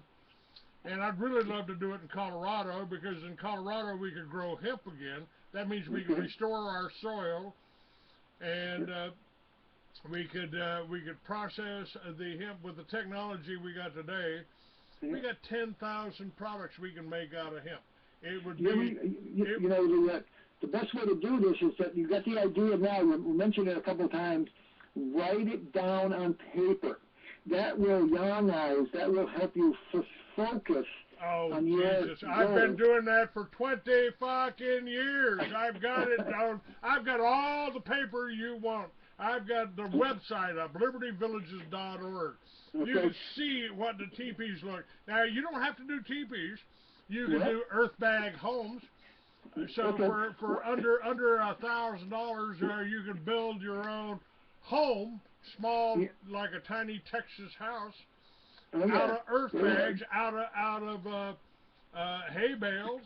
Speaker 5: And I'd really love to do it in Colorado, because in Colorado we could grow hemp again. That means we could restore our soil, and we could process the hemp with the technology we got today. We got 10,000 products we can make out of hemp. It would be
Speaker 6: the best way to do this is that you got the idea now. You mentioned it a couple of times. Write it down on paper. That will organize. That will help you focus.
Speaker 5: Oh,
Speaker 6: on
Speaker 5: Jesus. I've been doing that for 20 fucking years. I've got it down. I've got all the paper you want. I've got the website up, libertyvillages.org. You can see what the teepees look. Now, you don't have to do teepees. You can do earth bag homes. So for under $1,000, you can build your own home, small, like a tiny Texas house, out of earth bags, out of hay bales.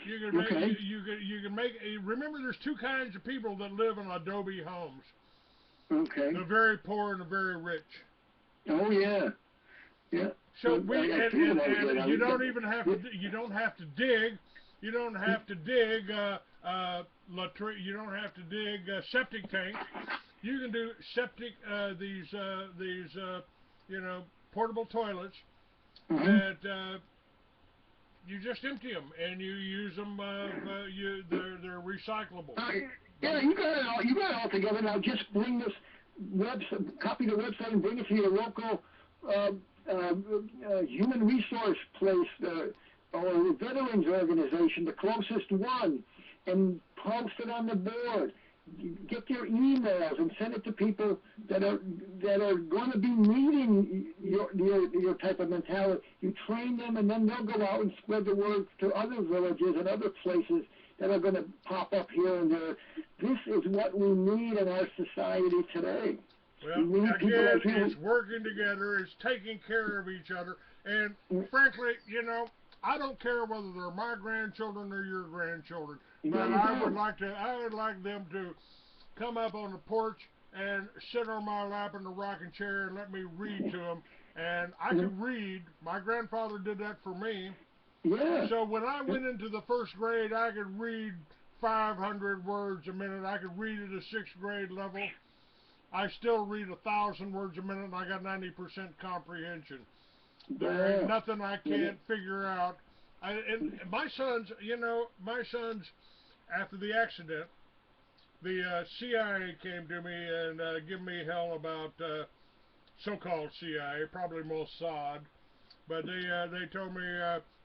Speaker 5: You can make you can make. Remember, there's two kinds of people that live in adobe homes.
Speaker 6: Okay.
Speaker 5: The very poor and the very rich.
Speaker 6: Oh yeah. Yeah.
Speaker 5: So and you don't even have to. You don't have to dig. You don't have to dig. You don't have to dig septic tanks. You can do septic these portable toilets that you just empty them and you use them. They're recyclable.
Speaker 6: Yeah, you got it all. You got it all together. Now just bring this copy the website and bring it to your local human resource place or veterans organization, the closest one, and post it on the board. Get their emails and send it to people that are going to be needing your type of mentality. You train them, and then they'll go out and spread the word to other villages and other places that are going to pop up here and there. This is what we need in our society today.
Speaker 5: Well, again, it's working together, it's taking care of each other, and frankly, I don't care whether they're my grandchildren or your grandchildren, but I would like them to come up on the porch and sit on my lap in the rocking chair and let me read to them. And I can read. My grandfather did that for me.
Speaker 6: Yeah.
Speaker 5: So when I went into the first grade, I could read 500 words a minute. I could read at a 6th grade level. I still read 1,000 words a minute, and I got 90% comprehension. There ain't nothing I can't figure out. And my sons, after the accident, the CIA came to me and give me hell about so-called CIA, probably Mossad, but they told me,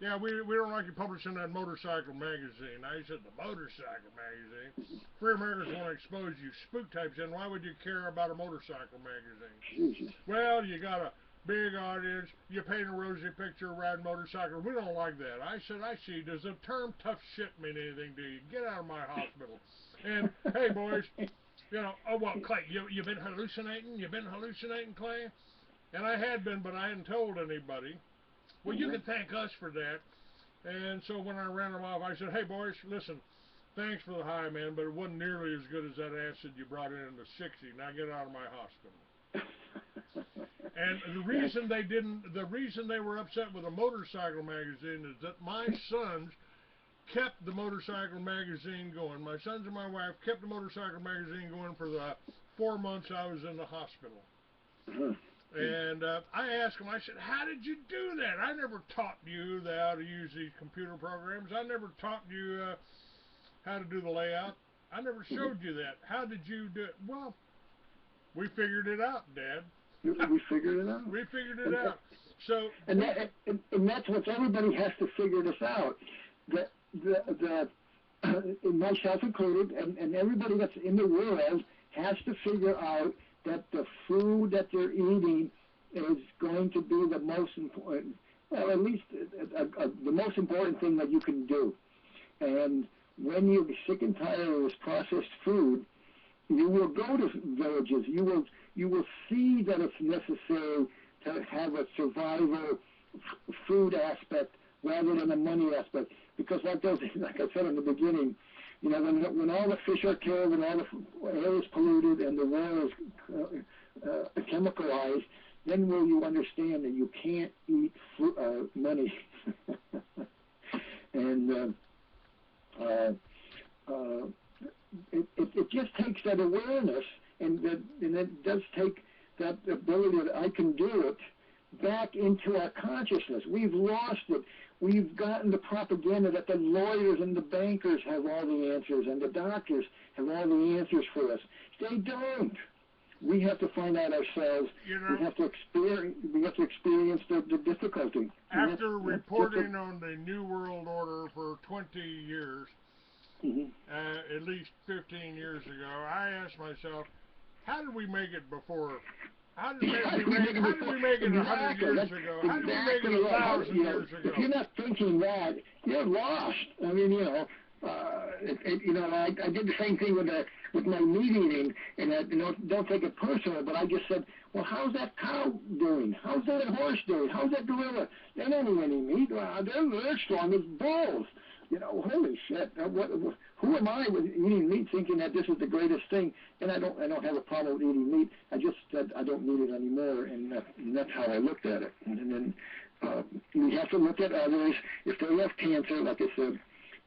Speaker 5: we don't like you publishing that motorcycle magazine. I said, the motorcycle magazine? Free Americans want to expose you spook types, and why would you care about a motorcycle magazine? Well, you got a big audience, you paint a rosy picture riding motorcycle. We don't like that. I said, I see. Does the term tough shit mean anything to you? Get out of my hospital. And, hey, boys, oh, what, Clay, you been hallucinating? You been hallucinating, Clay? And I had been, but I hadn't told anybody. Well, you can thank us for that. And so when I ran them off, I said, hey, boys, listen, thanks for the high, man, but it wasn't nearly as good as that acid you brought in the 60. Now get out of my hospital. And the reason they were upset with a motorcycle magazine is that my sons kept the motorcycle magazine going. My sons and my wife kept the motorcycle magazine going for the 4 months I was in the hospital. And I asked them, I said, how did you do that? I never taught you how to use these computer programs. I never taught you how to do the layout. I never showed you that. How did you do it? Well, we figured it out, Dad.
Speaker 6: We figured it out.
Speaker 5: We figured it out. So,
Speaker 6: and that's what everybody has to figure this out. Myself included, and everybody that's in the world has to figure out that the food that they're eating is going to be the most important, well, at least the most important thing that you can do. And when you're sick and tired of this processed food, you will go to villages. You will see that it's necessary to have a survival food aspect rather than a money aspect. Because like I said in the beginning, you know, when all the fish are killed and all the air is polluted and the water is chemicalized, then will you understand that you can't eat money. And it just takes that awareness, and it does take that ability that I can do it back into our consciousness. We've lost it. We've gotten the propaganda that the lawyers and the bankers have all the answers and the doctors have all the answers for us. They don't. We have to find out ourselves.
Speaker 5: You know,
Speaker 6: we have to experience the difficulty.
Speaker 5: After reporting on the New World Order for 20 years, at least 15 years ago, I asked myself, how did we make it before? How did we make it 100 years ago? How did we make it 1,000 years ago?
Speaker 6: If you're not thinking that, you're lost. I mean, you know, I did the same thing with my meat eating, and don't take it personal, but I just said, well, how's that cow doing? How's that horse doing? How's that gorilla? They don't eat any meat. They're strong as bulls. You know, holy shit! Who am I with eating meat, thinking that this is the greatest thing? And I don't have a problem with eating meat. I just said I don't need it anymore, and that's how I looked at it. And then we have to look at others. If they have cancer, like I said,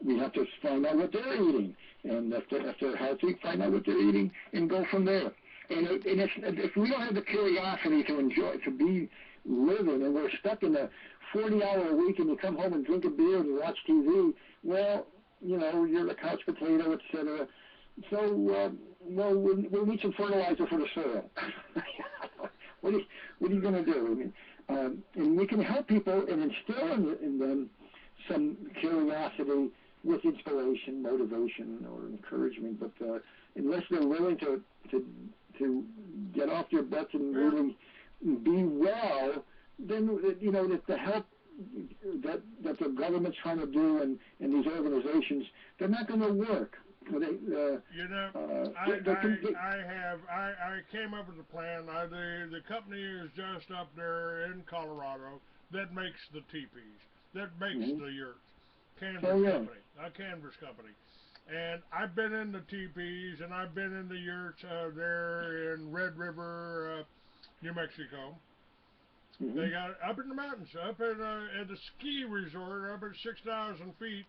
Speaker 6: we have to find out what they're eating, and if they're healthy, find out what they're eating, and go from there. And if we don't have the curiosity to enjoy, to be living, and we're stuck in a 40-hour a week, and you come home and drink a beer and you watch TV, well, you know, you're a couch potato, etc. So, we'll need some fertilizer for the soil. What are you going to do? I mean, and we can help people and instill in them some curiosity with inspiration, motivation, or encouragement. But unless they're willing to get off their butts and really be well, then you know that the help that the government's trying to do and these organizations, they're not going to work. I came up with a plan. The company is just up there in Colorado that makes the teepees, that makes the yurts. Company, a canvas company. And I've been in the teepees and I've been in the yurts there in Red River, New Mexico. They got up in the mountains, up at a ski resort, up at 6,000 feet.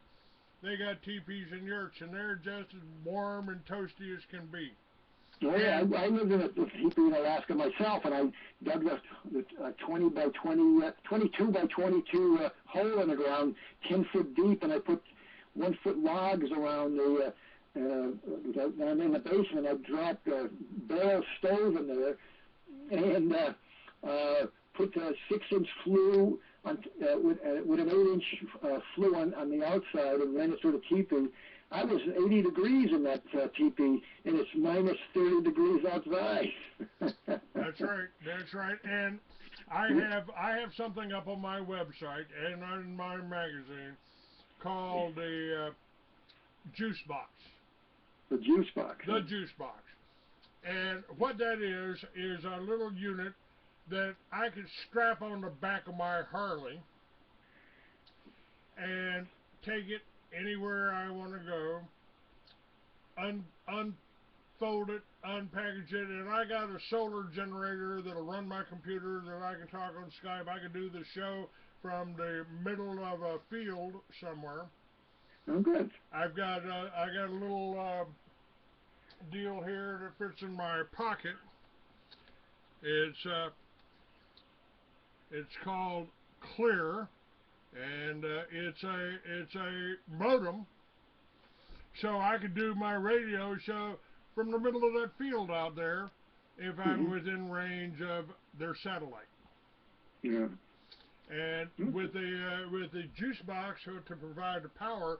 Speaker 6: They got teepees and yurts, and they're just as warm and toasty as can be. Oh yeah, I lived in a teepee in Alaska myself, and I dug a 22 by 22 hole in the ground, 10 foot deep, and I put 1 foot logs around down in the basement. I dropped a barrel stove in there, and put a 6-inch flue on, with an 8-inch flue on the outside, and ran it through the teepee. I was 80 degrees in that teepee, and it's minus 30 degrees outside.
Speaker 5: That's right. That's right. And I have something up on my website and on my magazine called the Juice Box.
Speaker 6: The Juice Box.
Speaker 5: The Juice Box. And what that is a little unit that I could strap on the back of my Harley and take it anywhere I want to go, unfold it, unpackage it, and I got a solar generator that'll run my computer that I can talk on Skype. I can do the show from the middle of a field somewhere.
Speaker 6: Oh, good.
Speaker 5: I got a little deal here that fits in my pocket. It's called Clear, and it's a modem, so I could do my radio show from the middle of that field out there if I'm within range of their satellite.
Speaker 6: Yeah.
Speaker 5: And with the juice box to provide the power,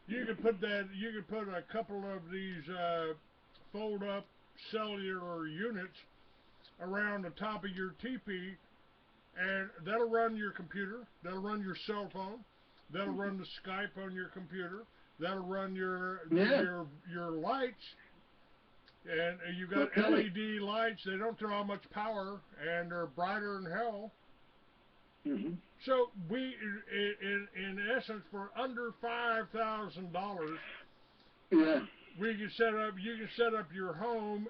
Speaker 5: you could put a couple of these fold up cellular units around the top of your teepee, and that'll run your computer, that'll run your cell phone, that'll run the Skype on your computer, that'll run your lights, and you got LED lights. They don't draw much power, and they're brighter than hell. So we, in essence, for under $5,000, we can set up. You can set up your home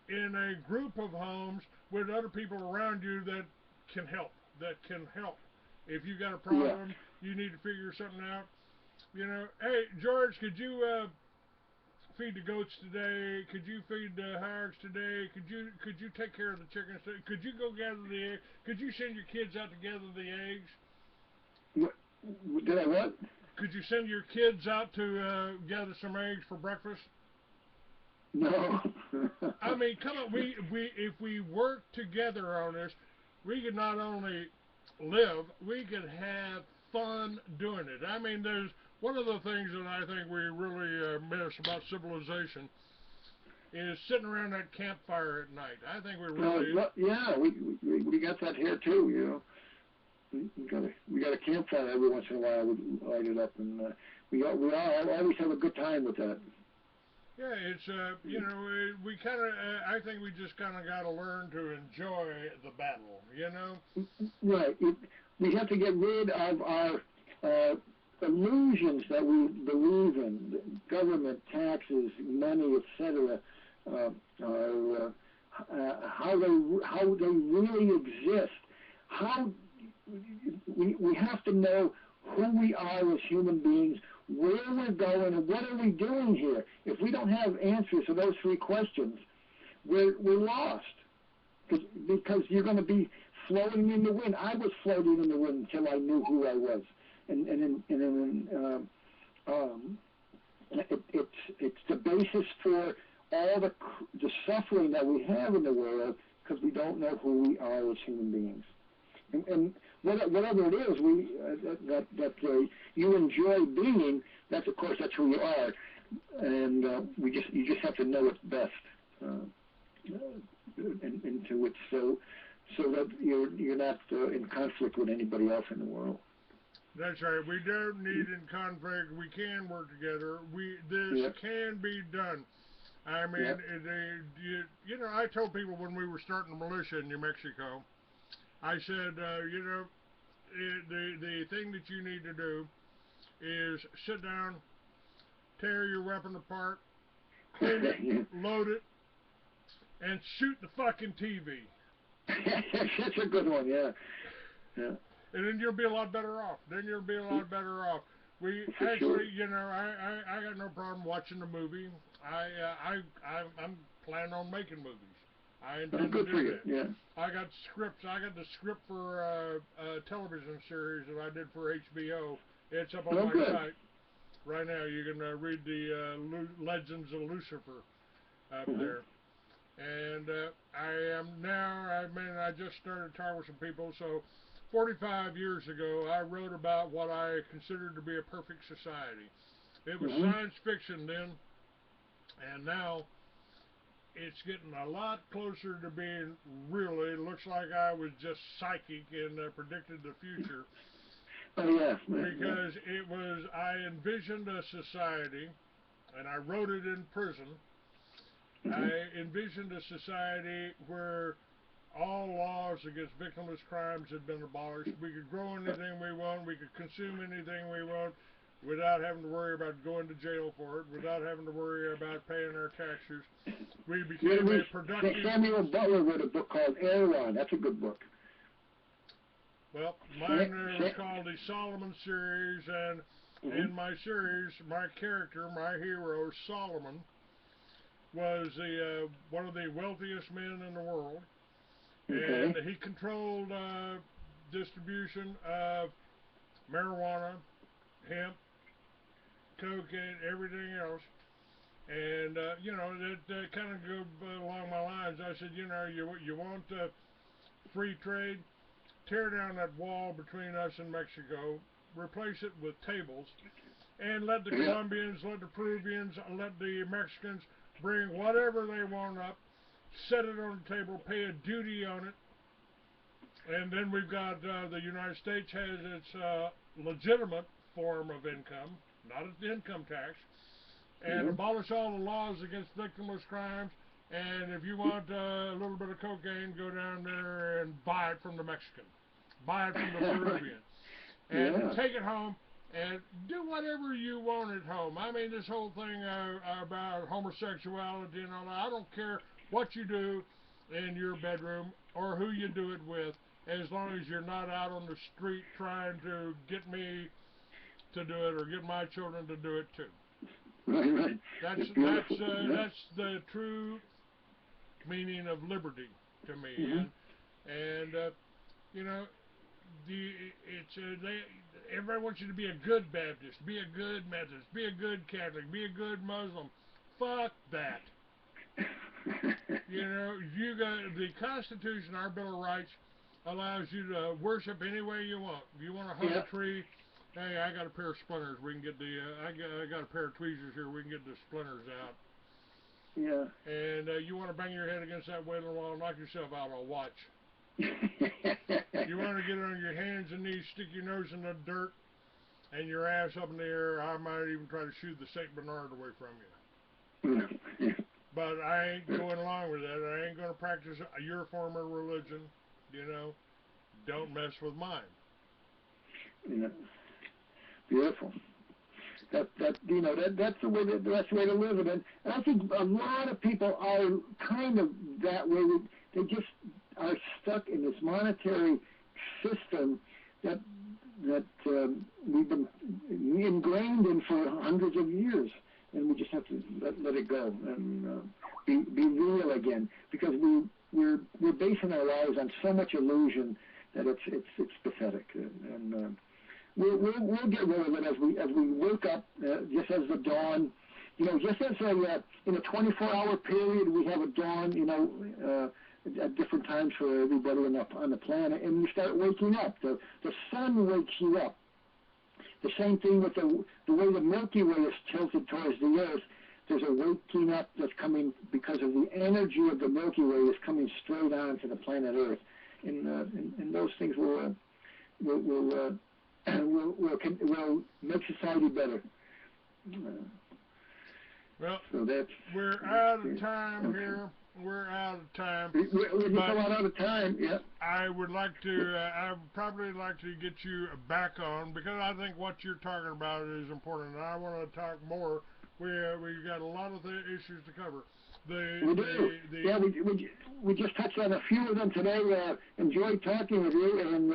Speaker 5: in a group of homes with other people around you that can help. If you got a problem, you need to figure something out. You know, hey George, could you feed the goats today? Could you feed the hogs today? Could you take care of the chickens today? Could you go gather the eggs? Could you send your kids out to gather the eggs?
Speaker 6: Did I what?
Speaker 5: Could you send your kids out to gather some eggs for breakfast?
Speaker 6: No.
Speaker 5: I mean, come on. If we work together on this, we could not only live, we could have fun doing it. I mean, there's one of the things that I think we really miss about civilization is sitting around that campfire at night. I think we really...
Speaker 6: we got that here too, you know. We got a campfire every once in a while. We light it up, and we always have a good time with that.
Speaker 5: Yeah, it's you know, we kind of I think we just kind of got to learn to enjoy the battle, you know.
Speaker 6: Right. We have to get rid of our illusions that we believe in, government, taxes, money, etc. How they really exist. We have to know who we are as human beings, where we're going, and what are we doing here. If we don't have answers to those three questions, we're lost. Because you're going to be floating in the wind. I was floating in the wind until I knew who I was, it's the basis for all the suffering that we have in the world because we don't know who we are as human beings. And whatever it is that you enjoy being, that's of course that's who you are, and you just have to know it best, into it so that you're not in conflict with anybody else in the world.
Speaker 5: That's right. We don't need in conflict. We can work together. This can be done. I mean, you know, I told people when we were starting the militia in New Mexico, I said, you know, the thing that you need to do is sit down, tear your weapon apart, clean it, load it, and shoot the fucking TV.
Speaker 6: That's a good one, yeah.
Speaker 5: And then you'll be a lot better off. We actually, you know, I got no problem watching the movie. I'm planning on making movies. I intend to do that.
Speaker 6: Yeah.
Speaker 5: I got scripts. I got the script for a television series that I did for HBO. It's up on my site right now. You can read the Legends of Lucifer up there. And I just started talking with some people. So 45 years ago, I wrote about what I considered to be a perfect society. It was science fiction then, and now it's getting a lot closer to being really. It looks like I was just psychic and predicted the future.
Speaker 6: Oh, yeah.
Speaker 5: Because I envisioned a society, and I wrote it in prison. I envisioned a society where all laws against victimless crimes had been abolished. We could grow anything we want. We could consume anything we want without having to worry about going to jail for it, without having to worry about paying our taxes. We became a productive...
Speaker 6: Samuel Butler wrote a book called Erewhon. That's a good book.
Speaker 5: Well, mine was called the Solomon series, and in my series, my character, my hero, Solomon, was one of the wealthiest men in the world, and he controlled distribution of marijuana, hemp, cocaine, everything else. And you know, that kind of go along my lines. I said, you know, you want free trade? Tear down that wall between us and Mexico, replace it with tables, and let the Colombians, let the Peruvians, let the Mexicans bring whatever they want up, set it on the table, pay a duty on it, and then we've got the United States has its legitimate form of income, not the income tax, and abolish all the laws against victimless crimes. And if you want a little bit of cocaine, go down there and buy it from the Mexican, buy it from the Peruvian, and take it home and do whatever you want at home. I mean, this whole thing about homosexuality and all that, I don't care what you do in your bedroom or who you do it with, as long as you're not out on the street trying to get me to do it or get my children to do it too.
Speaker 6: Right.
Speaker 5: That's the true meaning of liberty to me. And you know, everybody wants you to be a good Baptist, be a good Methodist, be a good Catholic, be a good Muslim. Fuck that. You know, you got the Constitution, our Bill of Rights, allows you to worship any way you want. If you want to hug a tree, hey, I got a pair of splinters. We can get the I got a pair of tweezers here. We can get the splinters out.
Speaker 6: Yeah.
Speaker 5: And you want to bang your head against that wailing wall, knock yourself out. I'll watch. You want to get on your hands and knees, stick your nose in the dirt, and your ass up in the air. I might even try to shoot the Saint Bernard away from you. But I ain't going along with that. I ain't going to practice your form of religion. You know, don't mess with mine.
Speaker 6: Yeah. Beautiful. That's the way to live it. And I think a lot of people are kind of that way. They just are stuck in this monetary system that we've been ingrained in for hundreds of years, and we just have to let it go and be real again, because we're basing our lives on so much illusion that it's pathetic. And we'll get rid of it as we wake up, just as the dawn. You know, just as in a 24-hour period, we have a dawn. You know, at different times for everybody on the planet, and you start waking up. The sun wakes you up. The same thing with the way the Milky Way is tilted towards the Earth. There's a waking up that's coming because of the energy of the Milky Way is coming straight on to the planet Earth, and those things will make society better.
Speaker 5: Well,
Speaker 6: so
Speaker 5: we're out of time here. We're out of time.
Speaker 6: We're just about out of time. Yeah.
Speaker 5: I would like to. I would probably like to get you back on, because I think what you're talking about is important, and I want to talk more. We got a lot of issues to cover.
Speaker 6: We do. Yeah, we just touched on a few of them today. Enjoyed talking with you, and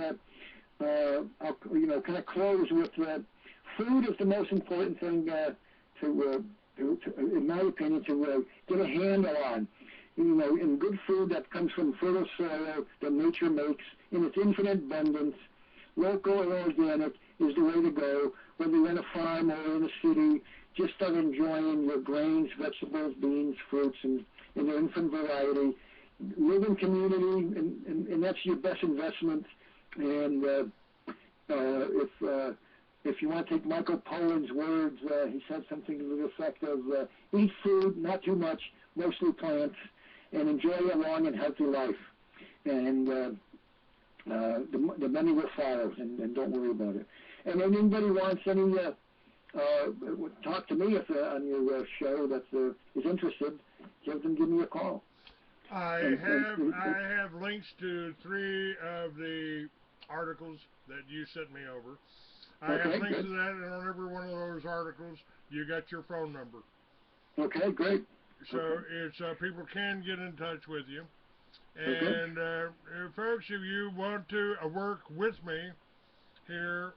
Speaker 6: I'll kind of close with food is the most important thing to in my opinion, to get a handle on. You know, and good food that comes from fertile soil that nature makes in its infinite abundance, local or organic, is the way to go. Whether you're on a farm or in a city, just start enjoying your grains, vegetables, beans, fruits, and in their infinite variety. Live in community, and that's your best investment. And if you want to take Michael Pollan's words, he said something to the effect of, eat food, not too much, mostly plants, and enjoy a long and healthy life. And the money will follow, and don't worry about it. And if anybody wants any, talk to me if on your show that is interested, give me a call.
Speaker 5: I have links to 3 of the articles that you sent me over. I have links to that, and on every one of those articles, you got your phone number.
Speaker 6: Okay, great.
Speaker 5: So it's people can get in touch with you. And folks, if you want to work with me here,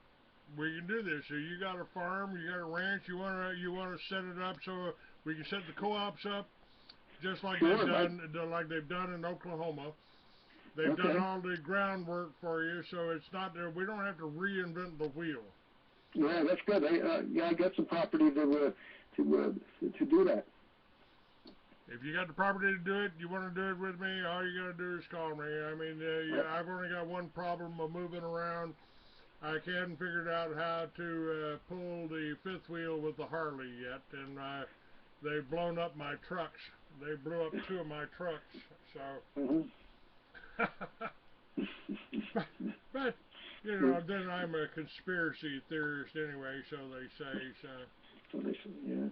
Speaker 5: we can do this. So you got a farm, you got a ranch, you wanna set it up so we can set the co-ops up, just like they've done in Oklahoma. They've done all the groundwork for you, so it's not there. We don't have to reinvent the wheel.
Speaker 6: Yeah, that's good. I got some property to do that.
Speaker 5: If you got the property to do it, you want to do it with me, all you got to do is call me. I mean, I've only got one problem of moving around. I hadn't figured out how to pull the 5th wheel with the Harley yet, and they've blown up my trucks. They blew up 2 of my trucks. So, but you know, then I'm a conspiracy theorist anyway, so they say. So.
Speaker 6: Yeah.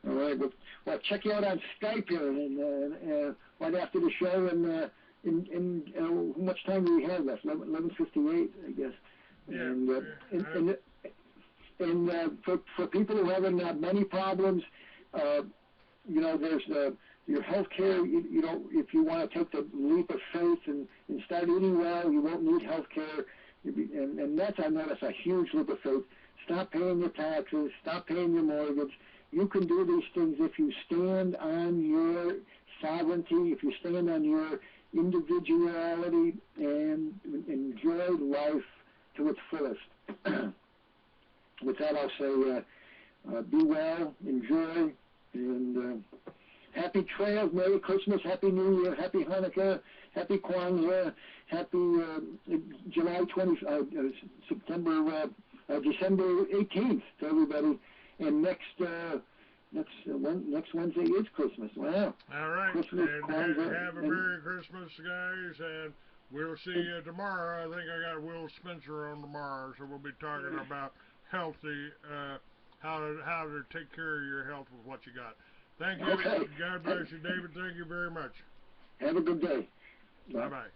Speaker 6: All right. Well, check you out on Skype here, and right after the show, and in how much time do we have left? 11:58, I guess.
Speaker 5: Yeah.
Speaker 6: And for people who are having money problems, you know, there's your health care. You know, if you want to take the leap of faith and start eating well, you won't need health care. And that's, I know, that's a huge leap of faith. Stop paying your taxes. Stop paying your mortgage. You can do these things if you stand on your sovereignty, if you stand on your individuality, and enjoy life to its fullest. With that, I'll say, be well, enjoy, and happy trails, Merry Christmas, Happy New Year, Happy Hanukkah, Happy Kwanzaa, Happy July 20, December 18th to everybody. And next Wednesday is Christmas. Wow.
Speaker 5: All right.
Speaker 6: Christmas,
Speaker 5: and
Speaker 6: Kwanzaa,
Speaker 5: have a Merry Christmas, guys, and we'll see you tomorrow. I think I got Will Spencer on tomorrow, so we'll be talking about healthy, how to take care of your health with what you got. Thank you.
Speaker 6: Okay.
Speaker 5: God bless you, David. Thank you very much.
Speaker 6: Have a good day.
Speaker 5: Bye-bye.